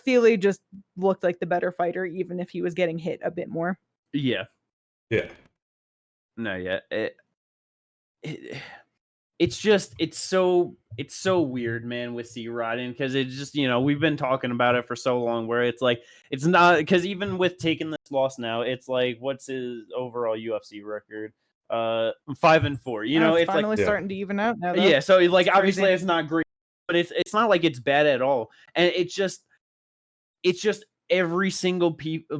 Fili just looked like the better fighter, even if he was getting hit a bit more. Yeah. No, yeah. It's so weird, man, with C-Rod, because it's just, we've been talking about it for so long, where it's like, it's not, because even with taking this loss now, it's like, what's his overall UFC record? 5-4. It's finally starting to even out now, though. Yeah, so like obviously it's not great, but it's not like it's bad at all, and it's just every single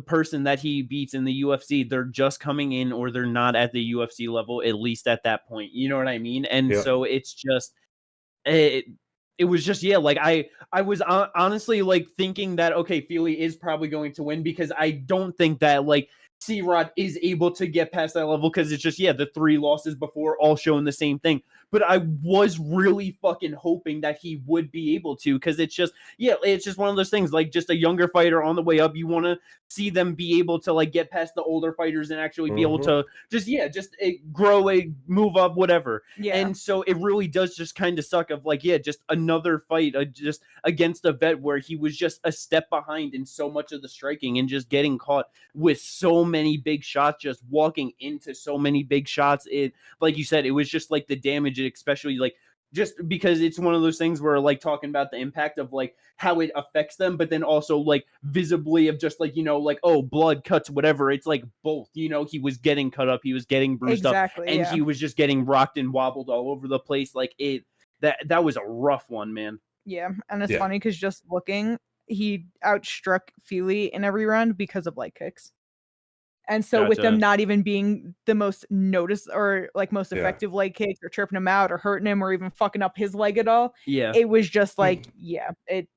person that he beats in the UFC, they're just coming in, or they're not at the UFC level, at least at that point. You know what I mean? And so it's just, it was just, like I was honestly like thinking that, okay, Fili is probably going to win, because I don't think that like C-Rod is able to get past that level, because it's just, the 3 losses before all showing the same thing. But I was really fucking hoping that he would be able to, because it's just, it's just one of those things, like just a younger fighter on the way up. You want to see them be able to like get past the older fighters and actually be able to just grow, move up, whatever. And so it really does just kind of suck of like, just another fight just against a vet, where he was just a step behind in so much of the striking, and just getting caught with so many big shots, just walking into so many big shots. It, like you said, it was just like the damage, especially like just because it's one of those things where like talking about the impact of like how it affects them, but then also like visibly of just like, like, oh, blood cuts, whatever. It's like both, he was getting cut up, he was getting bruised up, and he was just getting rocked and wobbled all over the place. Like that was a rough one, man. Yeah. And it's funny because just looking, he outstruck Fili in every round because of leg kicks. And so with them not even being the most noticed or like most effective leg kicks, or tripping him out or hurting him or even fucking up his leg at all. It was just like, it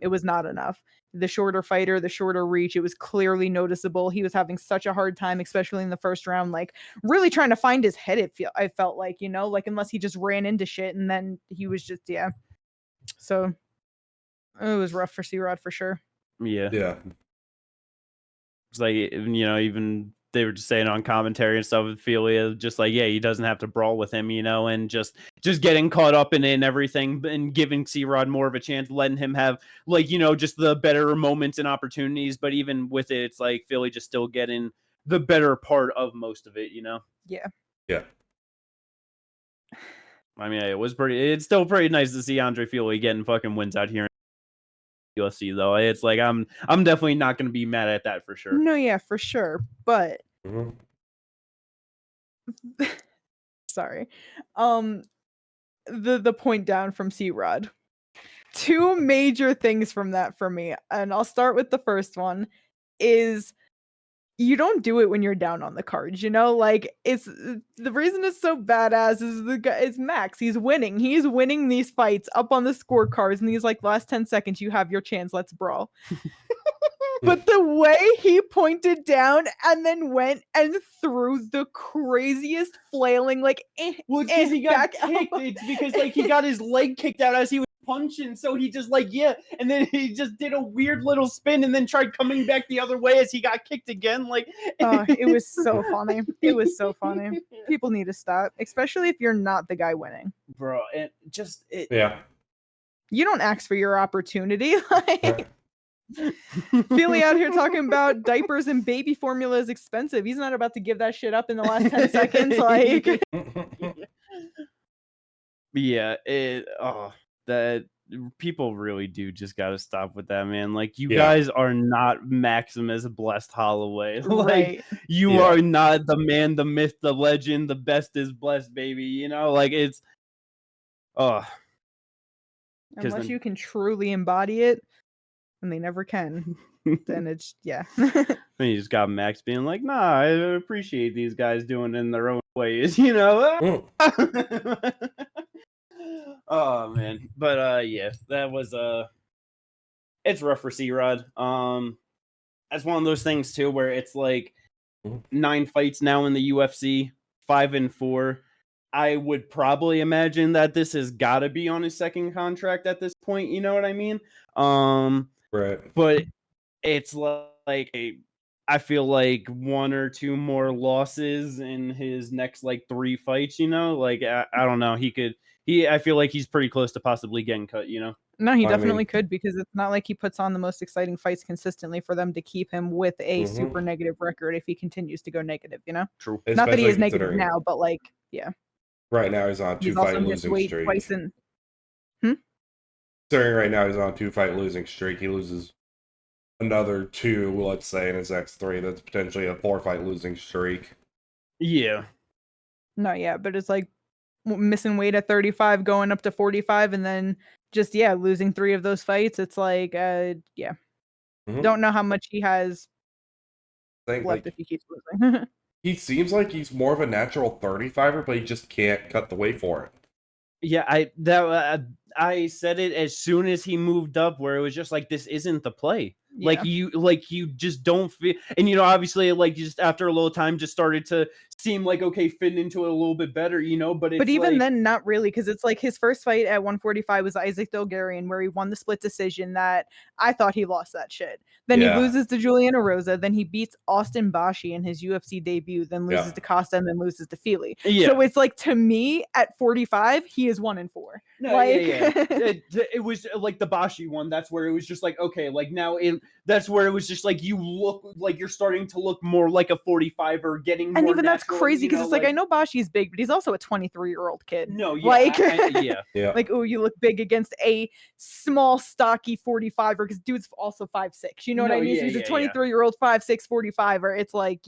was not enough. The shorter fighter, the shorter reach, it was clearly noticeable. He was having such a hard time, especially in the first round, like really trying to find his head. I felt like, like unless he just ran into shit, and then he was just, So it was rough for C-Rod for sure. Yeah. It's like, even they were just saying on commentary and stuff with Fili, just like, he doesn't have to brawl with him, and just getting caught up in it and everything, and giving C-Rod more of a chance, letting him have like, just the better moments and opportunities. But even with it, it's like Fili just still getting the better part of most of it, Yeah. I mean, it's still pretty nice to see Andre Fili getting fucking wins out here. UFC though, it's like I'm definitely not going to be mad at that for sure. No, for sure, but sorry, the point down from C-Rod. 2 major things from that for me, and I'll start with the first one. Is you don't do it when you're down on the cards, like it's the reason it's so badass is the guy is Max. He's winning these fights up on the scorecards, and he's like, last 10 seconds, you have your chance, let's brawl. But the way he pointed down and then went and threw the craziest flailing, like, well, because he got kicked. It's because like he got his leg kicked out as he was punching, so he just like and then he just did a weird little spin and then tried coming back the other way as he got kicked again. Like, it was so funny. It was so funny. People need to stop, especially if you're not the guy winning. bro, and just it. Yeah. You don't ask for your opportunity. Like, Fili out here talking about diapers and baby formula is expensive. He's not about to give that shit up in the last 10 seconds. Like, yeah, that people really do just got to stop with that, man. Like, you Yeah. guys are not Maximus Blessed Holloway. Like, right. you are not the man, the myth, the legend, the best is blessed, baby. You know, like, it's Unless you can truly embody it, and they never can, then it's And you just got Max being like, nah, I appreciate these guys doing it in their own ways, you know. Oh man, but yeah, that was it's rough for C-Rod. That's one of those things too where it's like 9 fights now in the UFC, 5-4. I would probably imagine that this has got to be on his second contract at this point. You know what I mean? Right. But it's like I feel like 1 or 2 more losses in his next like 3 fights. You know, like I don't know. I feel like he's pretty close to possibly getting cut. You know. No, he definitely could, because it's not like he puts on the most exciting fights consistently for them to keep him with a super negative record if he continues to go negative, you know? True. Not that he is negative now, but like, yeah. Right now he's on 2-fight losing streak. Considering right now he's on a 2-fight losing streak. He loses another 2, let's say, in his next 3. That's potentially a 4-fight losing streak. Yeah. No, yeah, but it's like missing weight at 35, going up to 45, and then just losing 3 of those fights. It's like don't know how much he has left if he keeps losing. He seems like he's more of a natural 35er, but he just can't cut the weight for it. Yeah, I said it as soon as he moved up, where it was just like, this isn't the play. Yeah. Like you just don't feel, and you know, obviously, like, just after a little time, just started to seem like okay, fitting into it a little bit better, you know. But even then, not really, because it's like his first fight at 145 was Isaac Dolgarian, where he won the split decision. That I thought he lost that shit. Then he loses to Juliana Rosa. Then he beats Austin Bashi in his UFC debut. Then loses to Costa, and then loses to Fili. Yeah. So it's like, to me, at 45, he is 1-4. No, it was like the Bashi one. That's where it was just like, okay, like now that's where it was just like, you look like you're starting to look more like a 45er, getting more. And even natural, that's crazy, because it's like, I know Bashi's big, but he's also a 23-year-old kid. No, like yeah. Like, oh, you look big against a small, stocky 45er, because dude's also 5'6". You know what I mean? So he's a 23-year-old 5'6" 45er. It's like,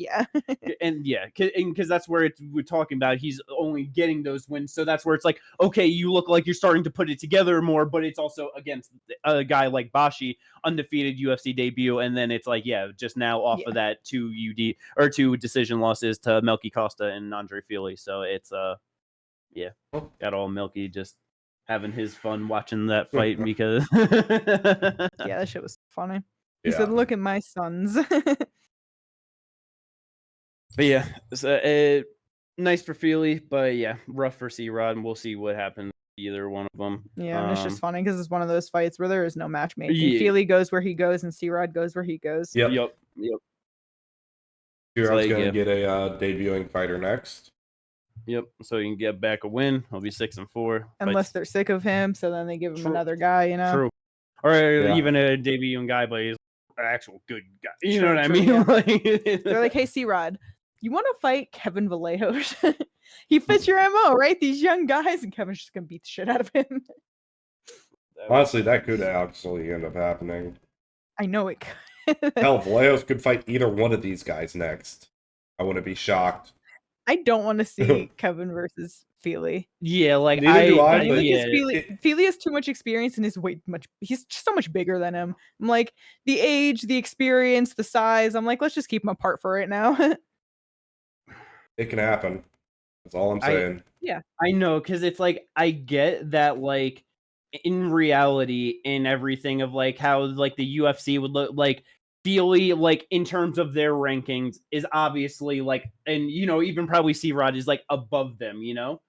and because that's where we're talking about. He's only getting those wins, so that's where it's like, okay, you look like you're starting to put it together more, but it's also against a guy like Bashi, undefeated UFC debut, and then it's like, just now off of that 2 decision losses to Melky Costa and Andre Fili. So it's got all Melky just having his fun watching that fight because that shit was funny. He said, "Look at my sons." But so, nice for Fili, but rough for C-Rod, and we'll see what happens to either one of them. Yeah, and it's just funny because it's one of those fights where there is no matchmaking. Fili goes where he goes, and C-Rod goes where he goes. Yep. C-Rod's gonna get a debuting fighter next. Yep, so he can get back a win. He'll be 6-4. Unless they're sick of him, so then they give him another guy, you know? True. Or even a debuting guy, but he's an actual good guy. You know what I mean? Yeah. They're like, hey, C-Rod, you want to fight Kevin Vallejos? He fits your MO, right? These young guys, and Kevin's just going to beat the shit out of him. Honestly, that could actually end up happening. I know it could. Hell, Vallejos could fight either one of these guys next. I wouldn't be shocked. I don't want to see Kevin versus Fili. Yeah, like neither do I. Fili has too much experience and is he's just so much bigger than him. I'm like, the age, the experience, the size. I'm like, let's just keep them apart for right now. It can happen. That's all I'm saying. I know, because it's like, I get that, like, in reality, in everything of like how like the UFC would look like. Fili, like, in terms of their rankings, is obviously like, and you know, even probably C-Rod is like above them, you know.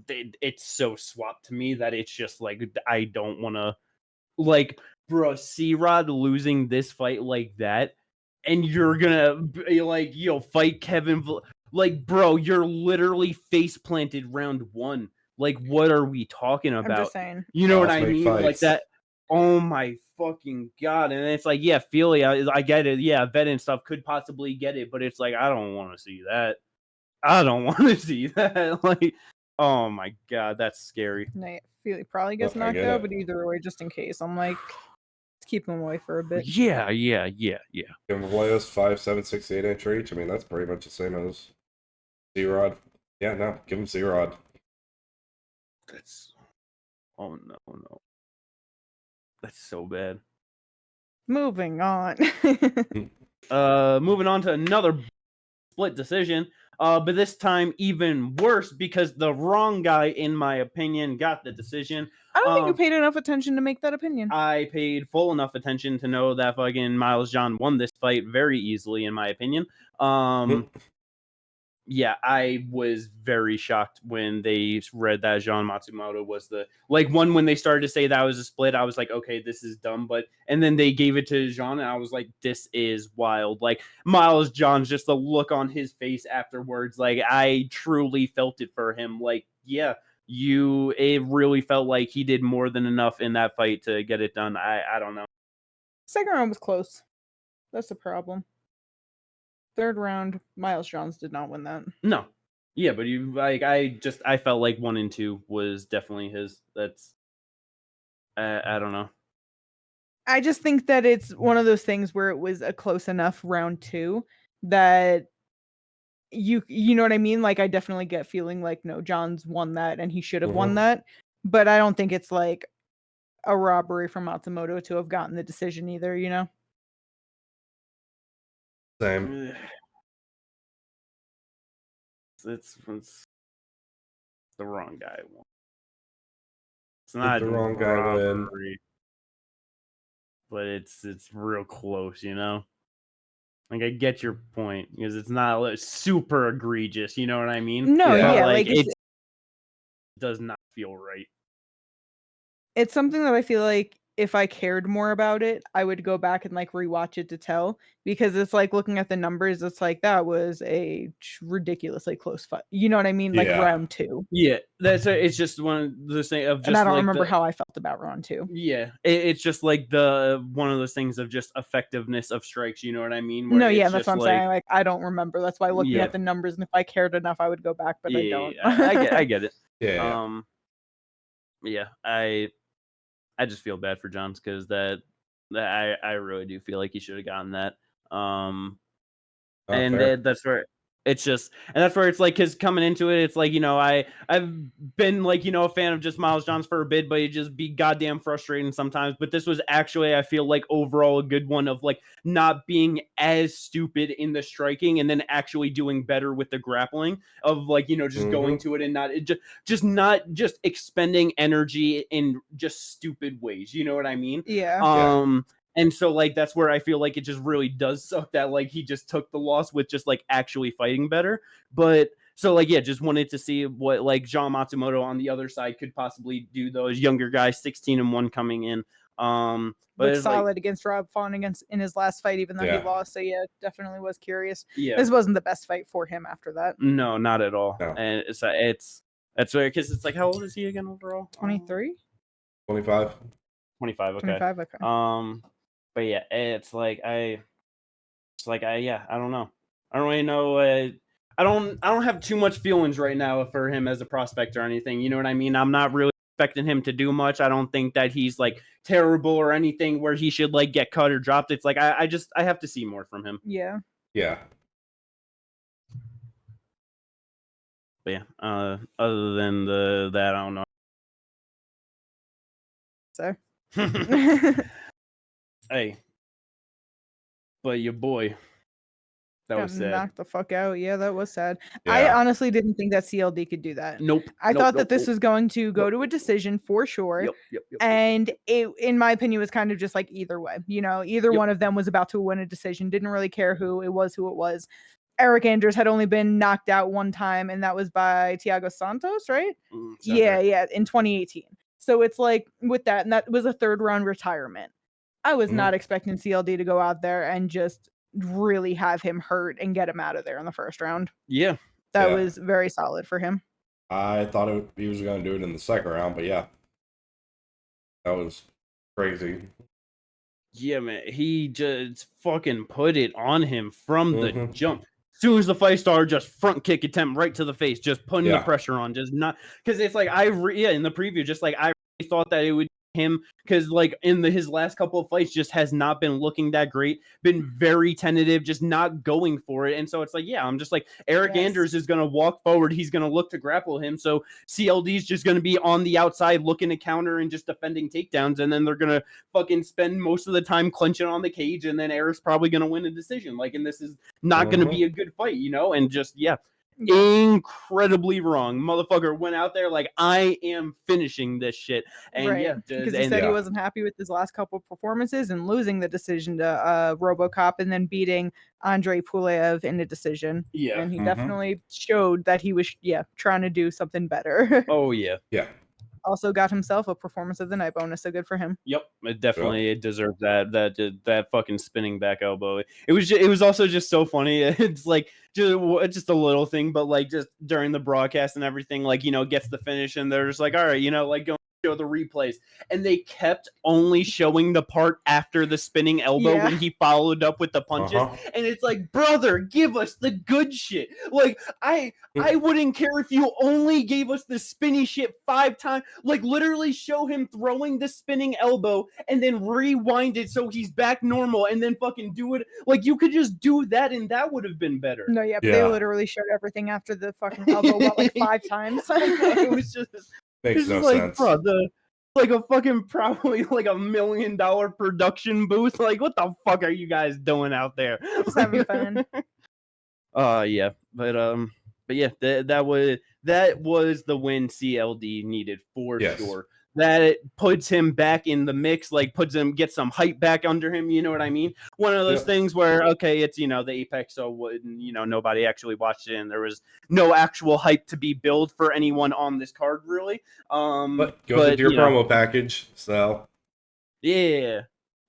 It's so swapped to me that it's just like, I don't want to, like, bro, C-Rod losing this fight like that, and you're gonna be like, fight Kevin, like, bro, you're literally face planted round 1. Like, what are we talking about? I'm just saying. You know what I Cosmic mean? fights. Like that. Oh my fucking god! And it's like, yeah, Fili, I get it. Yeah, vet and stuff could possibly get it, but it's like I don't want to see that. I don't want to see that. Like, oh my god, that's scary. No, yeah, Fili probably gets knocked out, but either way, just in case, I'm like, let's keep him away for a bit. Yeah. Give him Vlados 5, 7, 6, 8-inch reach. I mean, that's pretty much the same as C-Rod. Yeah, no, give him C-Rod. That's. Oh no. That's so bad. Moving on. Moving on to another split decision. But this time even worse because the wrong guy, in my opinion, got the decision. I don't think you paid enough attention to make that opinion. I paid full enough attention to know that fucking Miles John won this fight very easily, in my opinion. Yeah, I was very shocked when they read that Jean Matsumoto was the when they started to say that was a split. I was like, okay, this is dumb. And then they gave it to Jean, and I was like, this is wild. Like Miles John's just the look on his face afterwards. Like I truly felt it for him. Like, yeah, it really felt like he did more than enough in that fight to get it done. I don't know. Second round was close. That's the problem. Third round, Miles Johns did not win that. No. Yeah, but I felt like 1 and 2 was definitely his. That's I don't know. I just think that it's one of those things where it was a close enough round 2 that you know what I mean? Like I definitely get feeling like no, Johns won that and he should have won that. But I don't think it's like a robbery from Matsumoto to have gotten the decision either, you know? Same. It's the wrong guy. It's not the wrong guy win, but it's real close, you know. Like I get your point because it's not super egregious, you know what I mean? No, yeah, like it does not feel right. It's something that I feel like if I cared more about it, I would go back and like rewatch it to tell, because it's like looking at the numbers, it's like that was a ridiculously close fight. You know what I mean? Like round 2. Yeah, it's just one of those things of just. And I don't remember how I felt about round 2. Yeah, it's just like one of those things of just effectiveness of strikes. You know what I mean? No, yeah, that's what I'm saying. Like I don't remember. That's why looking at the numbers, and if I cared enough, I would go back, but I don't. I get it. Yeah. Yeah, I just feel bad for Johns because that I really do feel like he should have gotten that. That's where it's like, because coming into it, it's like, you know, I've been like, you know, a fan of just Miles Johns for a bit, but it just be goddamn frustrating sometimes. But this was actually, I feel like, overall a good one of like not being as stupid in the striking and then actually doing better with the grappling of like, you know, just going to it and not not expending energy in just stupid ways. You know what I mean? Yeah. And so, like, that's where I feel like it just really does suck that, like, he just took the loss with just, like, actually fighting better. But, so, like, yeah, just wanted to see what, like, Jean Matsumoto on the other side could possibly do. Those younger guys, 16-1 coming in. But it's solid against Rob Font in his last fight, even though he lost. So, yeah, definitely was curious. Yeah. This wasn't the best fight for him after that. No, not at all. No. And that's where, because it's like, how old is he again overall? 23? 25. 25, okay. 25, okay. But yeah, it's like I don't know. I don't really know. I don't have too much feelings right now for him as a prospect or anything. You know what I mean? I'm not really expecting him to do much. I don't think that he's like terrible or anything where he should like get cut or dropped. It's like I have to see more from him. Yeah. Yeah. But yeah, other than that, I don't know. So. Hey, but Ya Boi, that was sad. Knocked the fuck out. Yeah, that was sad. Yeah. I honestly didn't think that CLD could do that. Nope. I thought that this was going to go to a decision for sure. Yep. And it, in my opinion, was kind of just like either way. You know, either one of them was about to win a decision. Didn't really care who it was. Eric Andrews had only been knocked out one time, and that was by Thiago Santos, right? Yeah, in 2018. So it's like with that, and that was a third round retirement. I was not expecting CLD to go out there and just really have him hurt and get him out of there in the first round. Yeah. That was very solid for him. I thought he was going to do it in the second round, but yeah, that was crazy. Yeah, man, he just fucking put it on him from the jump. As soon as the fight started, just front kick attempt right to the face, just putting the pressure on, just not because it's like in the preview, just like I really thought that it would be him because like in his last couple of fights just has not been looking that great, been very tentative, just not going for it, and so it's like I'm just like Anders is gonna walk forward, he's gonna look to grapple him, so CLD's just gonna be on the outside looking to counter and just defending takedowns, and then they're gonna fucking spend most of the time clenching on the cage, and then Eric's probably gonna win a decision, like, and this is not gonna be a good fight, and just incredibly wrong. Motherfucker went out there like, I am finishing this shit. And because he said he wasn't happy with his last couple of performances and losing the decision to RoboCop and then beating Andrei Pulev in a decision. Yeah. And he definitely showed that he was trying to do something better. Oh yeah. Yeah. Also got himself a performance of the night bonus, so good for him. Yep, it definitely deserved that fucking spinning back elbow. It was also just so funny. It's like just a little thing, but like just during the broadcast and everything, like gets the finish, and they're just like, all right, like go show the replays, and they kept only showing the part after the spinning elbow when he followed up with the punches, and it's like, brother, give us the good shit. Like I wouldn't care if you only gave us the spinny shit 5 times. Like literally show him throwing the spinning elbow and then rewind it so he's back normal, and then fucking do it. Like you could just do that, and that would have been better. No, but they literally showed everything after the fucking elbow like 5 times. It was just. Makes no like, sense. Bro, like a fucking probably like $1 million production booth. Like, what the fuck are you guys doing out there? Just having fun. Yeah, but yeah, that was the win CLD needed for sure. That it puts him back in the mix, like gets some hype back under him. You know what I mean? One of those things where, okay, it's, the Apex, so nobody actually watched it, and there was no actual hype to be built for anyone on this card, really. But goes into your promo package, so. Yeah.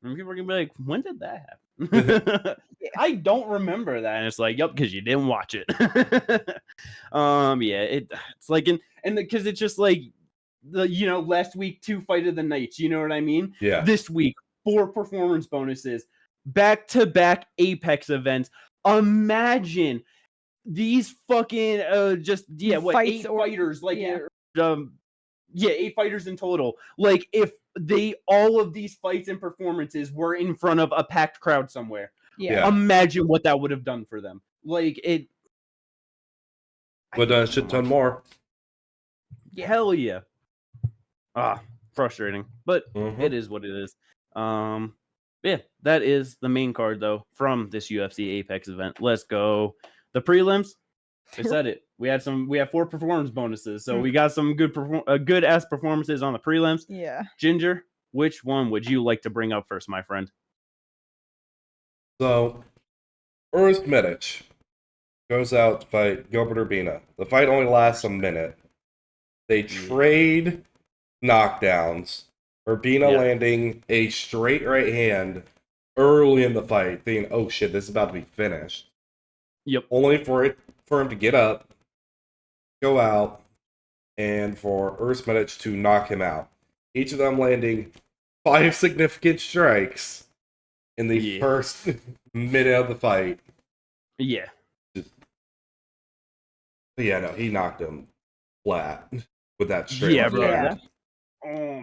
And people are going to be like, when did that happen? I don't remember that. And it's like, yep, because you didn't watch it. It's like, and because it's just like, last week 2 fight of the nights, you know what I mean? Yeah. This week 4 performance bonuses, back-to-back Apex events. Imagine these fucking 8 fighters, like 8 fighters in total. Like if all of these fights and performances were in front of a packed crowd somewhere. Yeah. Imagine what that would have done for them. Like it would done a shit ton more. Hell yeah. Frustrating, but it is what it is. That is the main card though from this UFC Apex event. Let's go. The prelims. I said it. We have 4 performance bonuses, so we got some good ass performances on the prelims. Yeah. Ginger, which one would you like to bring up first, my friend? So, Uros Medic goes out to fight Gilbert Urbina. The fight only lasts a minute. They trade knockdowns. Urbina landing a straight right hand early in the fight, thinking, "Oh shit, this is about to be finished." Yep. Only for him to get up, go out, and for Uros Medic to knock him out. Each of them landing 5 significant strikes in the first minute of the fight. Yeah. He knocked him flat with that straight. Yeah, bro. Oh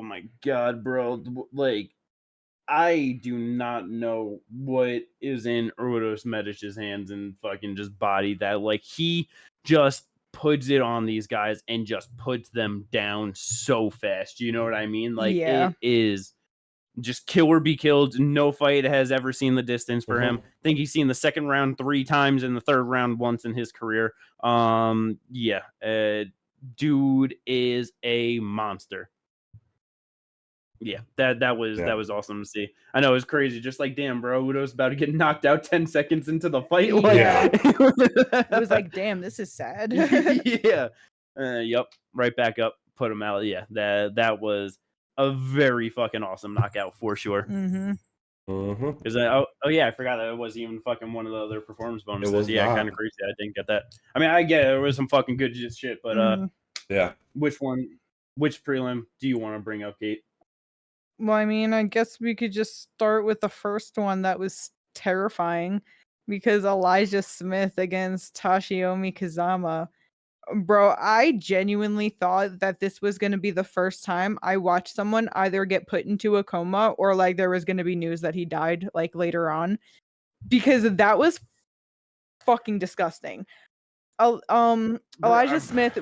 my god, bro. Like, I do not know what is in Uros Medic's hands and fucking just body that. Like, he just puts it on these guys and just puts them down so fast. You know what I mean? Like, it is just kill or be killed. No fight has ever seen the distance for him. I think he's seen the second round 3 times and the third round once in his career. Dude is a monster. Yeah, that was awesome to see. I know, it was crazy. Just like, damn, bro, Udo's about to get knocked out 10 seconds into the fight. Like, it was like, damn, this is sad. Yep, right back up, put him out. Yeah, that was a very fucking awesome knockout for sure. Because oh yeah, I forgot that it wasn't even fucking one of the other performance bonuses. It was kind of crazy. I didn't get that. I mean, I get it. There was some fucking good shit, but yeah. Which prelim do you want to bring up, Kate? Well, I mean, I guess we could just start with the first one that was terrifying, because Elijah Smith against Toshiomi Kazama. Bro, I genuinely thought that this was going to be the first time I watched someone either get put into a coma or like there was going to be news that he died like later on, because that was fucking disgusting. Elijah Smith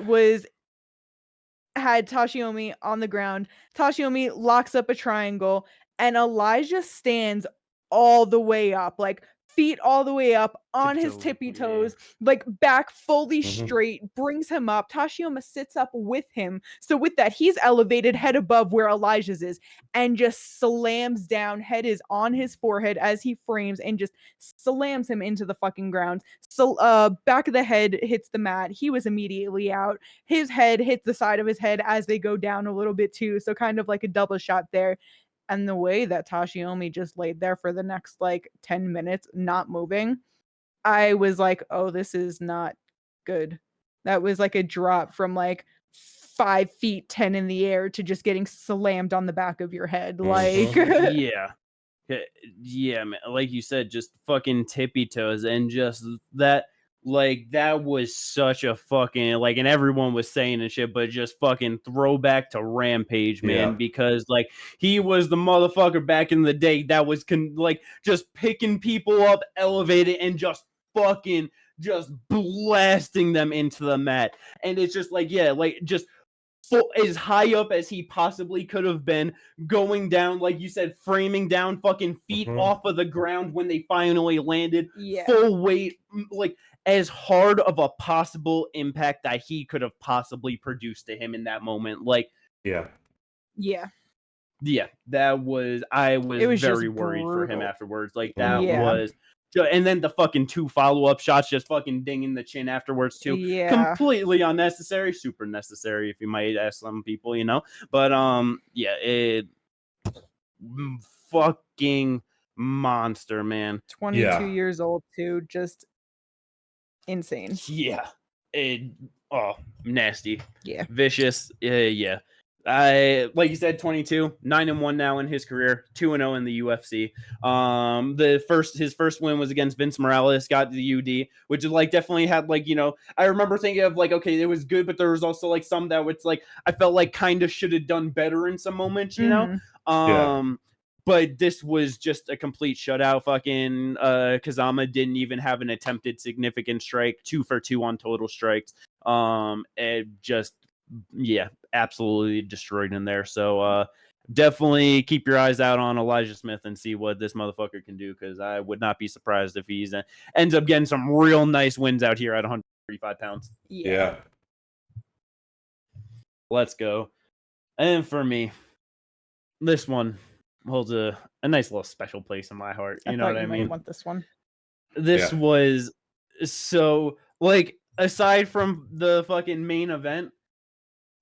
had Toshiomi on the ground. Toshiomi locks up a triangle and Elijah stands all the way up, like feet all the way up on his tippy toes, like back fully straight, brings him up. Toshiomi sits up with him. So with that, he's elevated head above where Elijah's is and just slams down. Head is on his forehead as he frames and just slams him into the fucking ground. So back of the head hits the mat. He was immediately out. His head hits the side of his head as they go down a little bit too. So kind of like a double shot there. And the way that Toshiomi just laid there for the next like 10 minutes, not moving, I was like, oh, this is not good. That was like a drop from like 5 feet 10 in the air to just getting slammed on the back of your head. Like, yeah, man. Like you said, just fucking tippy toes, and just that. Like, that was such a fucking, like, and everyone was saying and shit, but just fucking throwback to Rampage, man, because, like, he was the motherfucker back in the day that was, like, just picking people up, elevated, and just fucking just blasting them into the mat. And it's just, like, yeah, like, just as high up as he possibly could have been, going down, like you said, framing down, fucking feet off of the ground when they finally landed, full weight, like, as hard of a possible impact that he could have possibly produced to him in that moment. Like, that was, I was very worried for him afterwards. Like, that was, and then the fucking 2 follow-up shots just fucking dinging the chin afterwards too. Completely unnecessary, super necessary if you might ask some people, you know. But it fucking monster, man. 22 years old too, just insane. Nasty, vicious. I, like you said, 22, 9-1 now in his career, 2-0 in the UFC. His first win was against Vince Morales, got the UD, which is like definitely had, like, you know, I remember thinking of like, okay, it was good, but there was also like some that was like I felt like kind of should have done better in some moments, you know. But this was just a complete shutout. Fucking Kazama didn't even have an attempted significant strike, 2 for 2 on total strikes. And just, absolutely destroyed in there. So definitely keep your eyes out on Elijah Smith and see what this motherfucker can do, because I would not be surprised if he's ends up getting some real nice wins out here at 135 pounds. Let's go. And for me, this one holds a nice little special place in my heart. You know what I mean? Might want this one. This was so, like, aside from the fucking main event,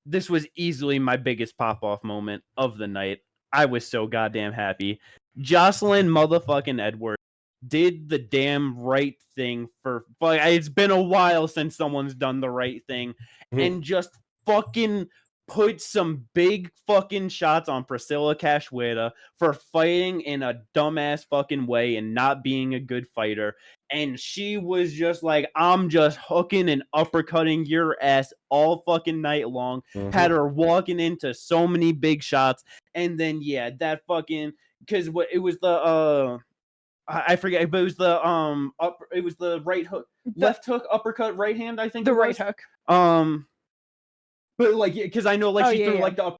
this was easily my biggest pop-off moment of the night. I was so goddamn happy. Joselyne motherfucking Edwards did the damn right thing it's been a while since someone's done the right thing, and just fucking put some big fucking shots on Priscila Cachoeira for fighting in a dumbass fucking way and not being a good fighter. And she was just like, I'm just hooking and uppercutting your ass all fucking night long. Had her walking into so many big shots. And then, that fucking, because it was the, I forget, but it was the right hook, left hook, uppercut, right hand, I think. The right hook. But like, because I know like she threw like the up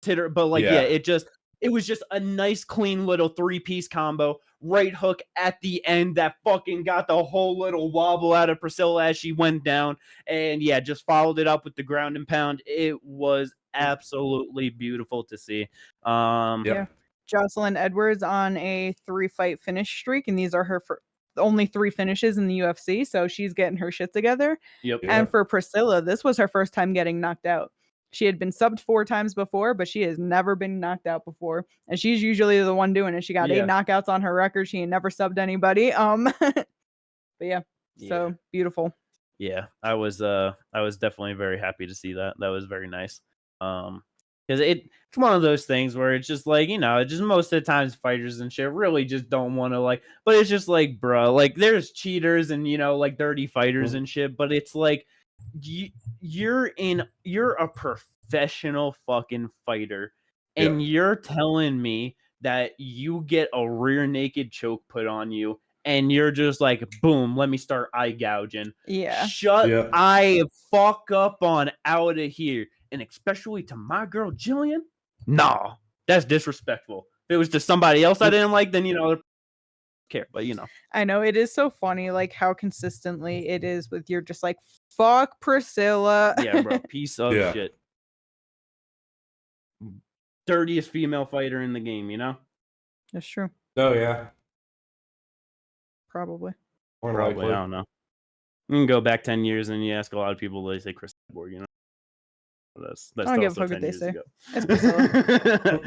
hitter, but like it was just a nice clean little 3-piece combo. Right hook at the end that fucking got the whole little wobble out of Priscila as she went down, and just followed it up with the ground and pound. It was absolutely beautiful to see. Joselyne Edwards on a 3-fight finish streak, and these are her only 3 finishes in the UFC, so she's getting her shit together. And for Priscila, this was her first time getting knocked out. She had been subbed 4 times before, but she has never been knocked out before. And she's usually the one doing it. She got 8 knockouts on her record. She ain't never subbed anybody. But yeah, so beautiful. Yeah, I was definitely very happy to see that. That was very nice. Because it's one of those things where it's just like, just most of the times fighters and shit really just don't want to but it's just like, bro, like there's cheaters and like dirty fighters and shit, but it's like you're a professional fucking fighter, and you're telling me that you get a rear naked choke put on you, and you're just like, boom, let me start eye gouging. Yeah. Shut I fuck up on out of here. And especially to my girl Jillian, nah, that's disrespectful. If it was to somebody else I didn't like, then care. But I know it is so funny, like how consistently it is with you're just like, fuck Priscilla. Yeah, bro, piece of shit. Dirtiest female fighter in the game, That's true. Oh yeah, probably. Probably, I don't know. You can go back 10 years and you ask a lot of people, they say Chris Borg, That's I don't give a fuck 10 what they years say. ago. It's Priscilla.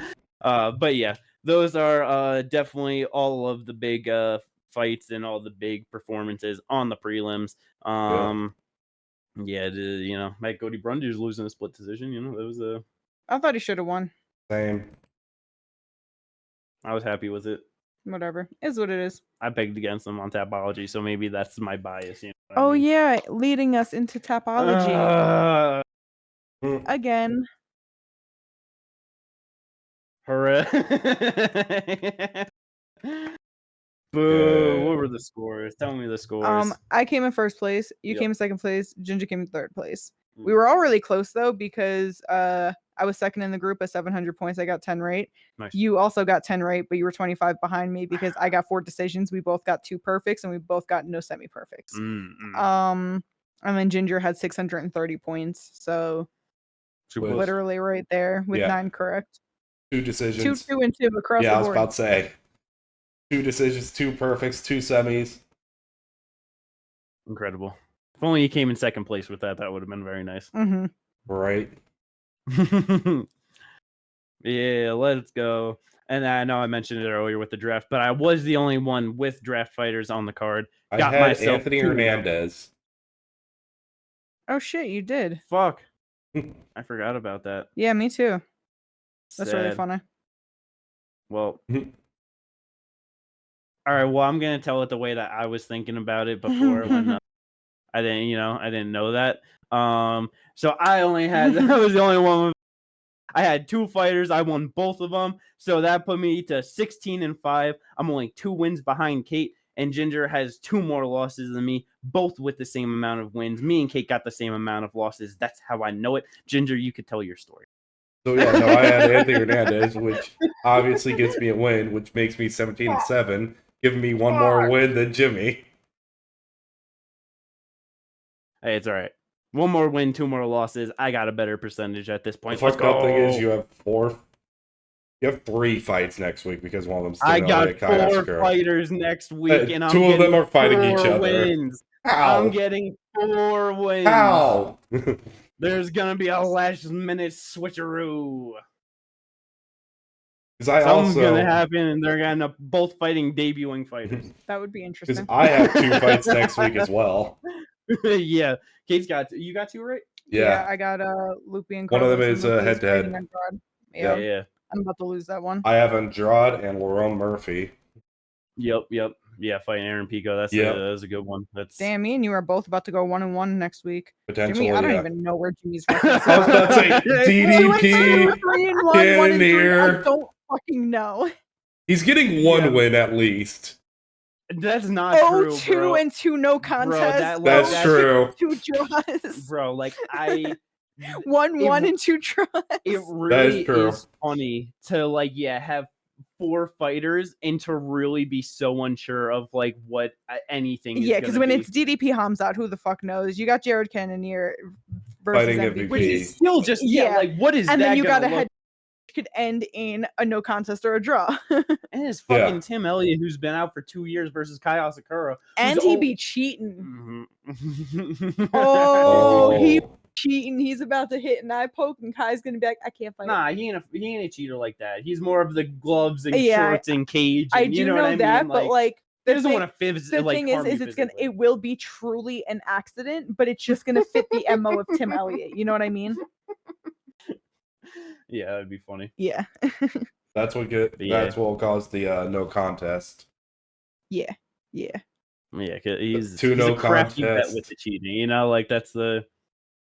But yeah, those are definitely all of the big fights and all the big performances on the prelims. Mike Cody Brunder's losing a split decision. That was a. I thought he should have won. Same. I was happy with it. Whatever, is what it is. I pegged against him on Tapology, so maybe that's my bias. Oh yeah, leading us into Tapology again. Hooray! Boo! What were the scores? Tell me the scores. I came in first place. You came in second place. Ginger came in third place. We were all really close though, because I was second in the group at 700 points. I got 10 right. Nice. You also got 10 right, but you were 25 behind me because I got 4 decisions. We both got 2 perfects, and we both got no semi-perfects. And then Ginger had 630 points, so literally right there with 9 correct. 2 decisions. 2, 2, and 2 across the board. Yeah, I was about to say 2 decisions, 2 perfects, 2 semis. Incredible. If only you came in second place with that, that would have been very nice. Mm-hmm. Right. Yeah, let's go. And I know I mentioned it earlier with the draft, but I was the only one with draft fighters on the card. I had Anthony Hernandez. Oh shit, you did. Fuck. I forgot about that. Yeah, me too. That's really funny. Well, all right. Well, I'm gonna tell it the way that I was thinking about it before when I didn't know that. So I only had I was the only one. I had 2 fighters. I won both of them, so that put me to 16-5. I'm only 2 wins behind Kate, and Ginger has 2 more losses than me, both with the same amount of wins. Me and Kate got the same amount of losses. That's how I know it. Ginger, you could tell your story. So yeah, no, I had Anthony Hernandez, which obviously gets me a win, which makes me 17-7, giving me 1 more win than Jimmy. Hey, it's all right. 1 more win, 2 more losses. I got a better percentage at this point. The fucked up thing is you have 3 fights next week because one of them's still I got 4 girl. fighters next week, and I'm 2 of them are fighting each other. Wins. How? I'm getting 4 wins. How? There's gonna be a last-minute switcheroo. Something's gonna happen, and they're gonna end up both fighting debuting fighters. That would be interesting. Because I have 2 fights next week as well. Yeah, Kate's got you got 2 right. Yeah, I got Loopy and one Carlos, of them is head-to-head. Yeah, I'm about to lose that one. I have Andrade and Lerone Murphy. Yep. Yeah, fighting Aaron Pico. That's a good one. That's damn. Me and you are both about to go 1-1 next week. Potentially, Jimmy, I don't even know where Jimmy's record is. I was about to say DDP, Cannoneer. I don't fucking know. He's getting 1 win at least. That's not true, 2-2, no contest. Bro, that's true. 2 draws. Bro, like I 1-1 and 2 draws. It really is funny to have 4 fighters and to really be so unsure of what anything is. Yeah, because when it's DDP Hamzat, who the fuck knows? You got Jared Cannonier versus MVP. Which is still just what is and that? And then you got a head could end in a no contest or a draw. And it's fucking Tim Elliott, who's been out for 2 years, versus Kai Asakura. And he be cheating. Mm-hmm. He cheating. He's about to hit an eye poke, and Kai's gonna be like, I can't fight. Nah, he ain't a cheater like that. He's more of the gloves and shorts and cage. And, I do you know know what I that, mean? but like he doesn't want to fizz. The thing is it will be truly an accident, but it's just gonna fit the MO of Tim Elliott. You know what I mean? Yeah, that'd be funny. Yeah. That's what will cause the no contest. Yeah. Yeah, cause he's no a crafty contest bet with the cheating. You know, like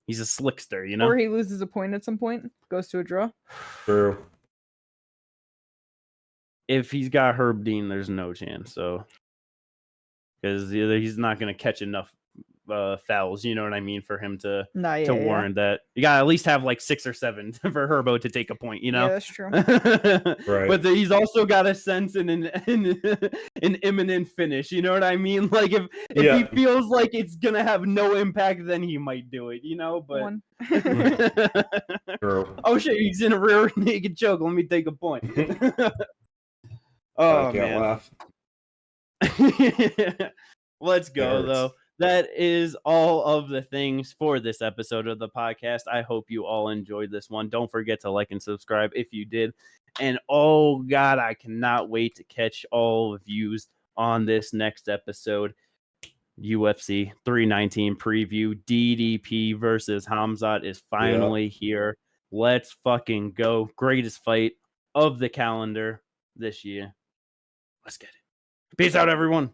he's a slickster. You know, or he loses a point at some point, goes to a draw. True. If he's got Herb Dean, there's no chance. So, because he's not going to catch enough fouls, you know what I mean, for him to warrant that. You got to at least have like 6 or 7 for Herbo to take a point, you know? Yeah, that's true. Right. But he's also got a sense in an imminent finish, you know what I mean? Like if he feels like it's going to have no impact, then he might do it, you know? But True. Oh shit, he's in a rear naked choke. Let me take a point. Oh, I can't laugh. Let's go, though. That is all of the things for this episode of the podcast. I hope you all enjoyed this one. Don't forget to like and subscribe if you did. And oh, God, I cannot wait to catch all the views on this next episode. UFC 319 preview. DDP versus Hamzat is finally here. Let's fucking go. Greatest fight of the calendar this year. Let's get it. Peace out, everyone.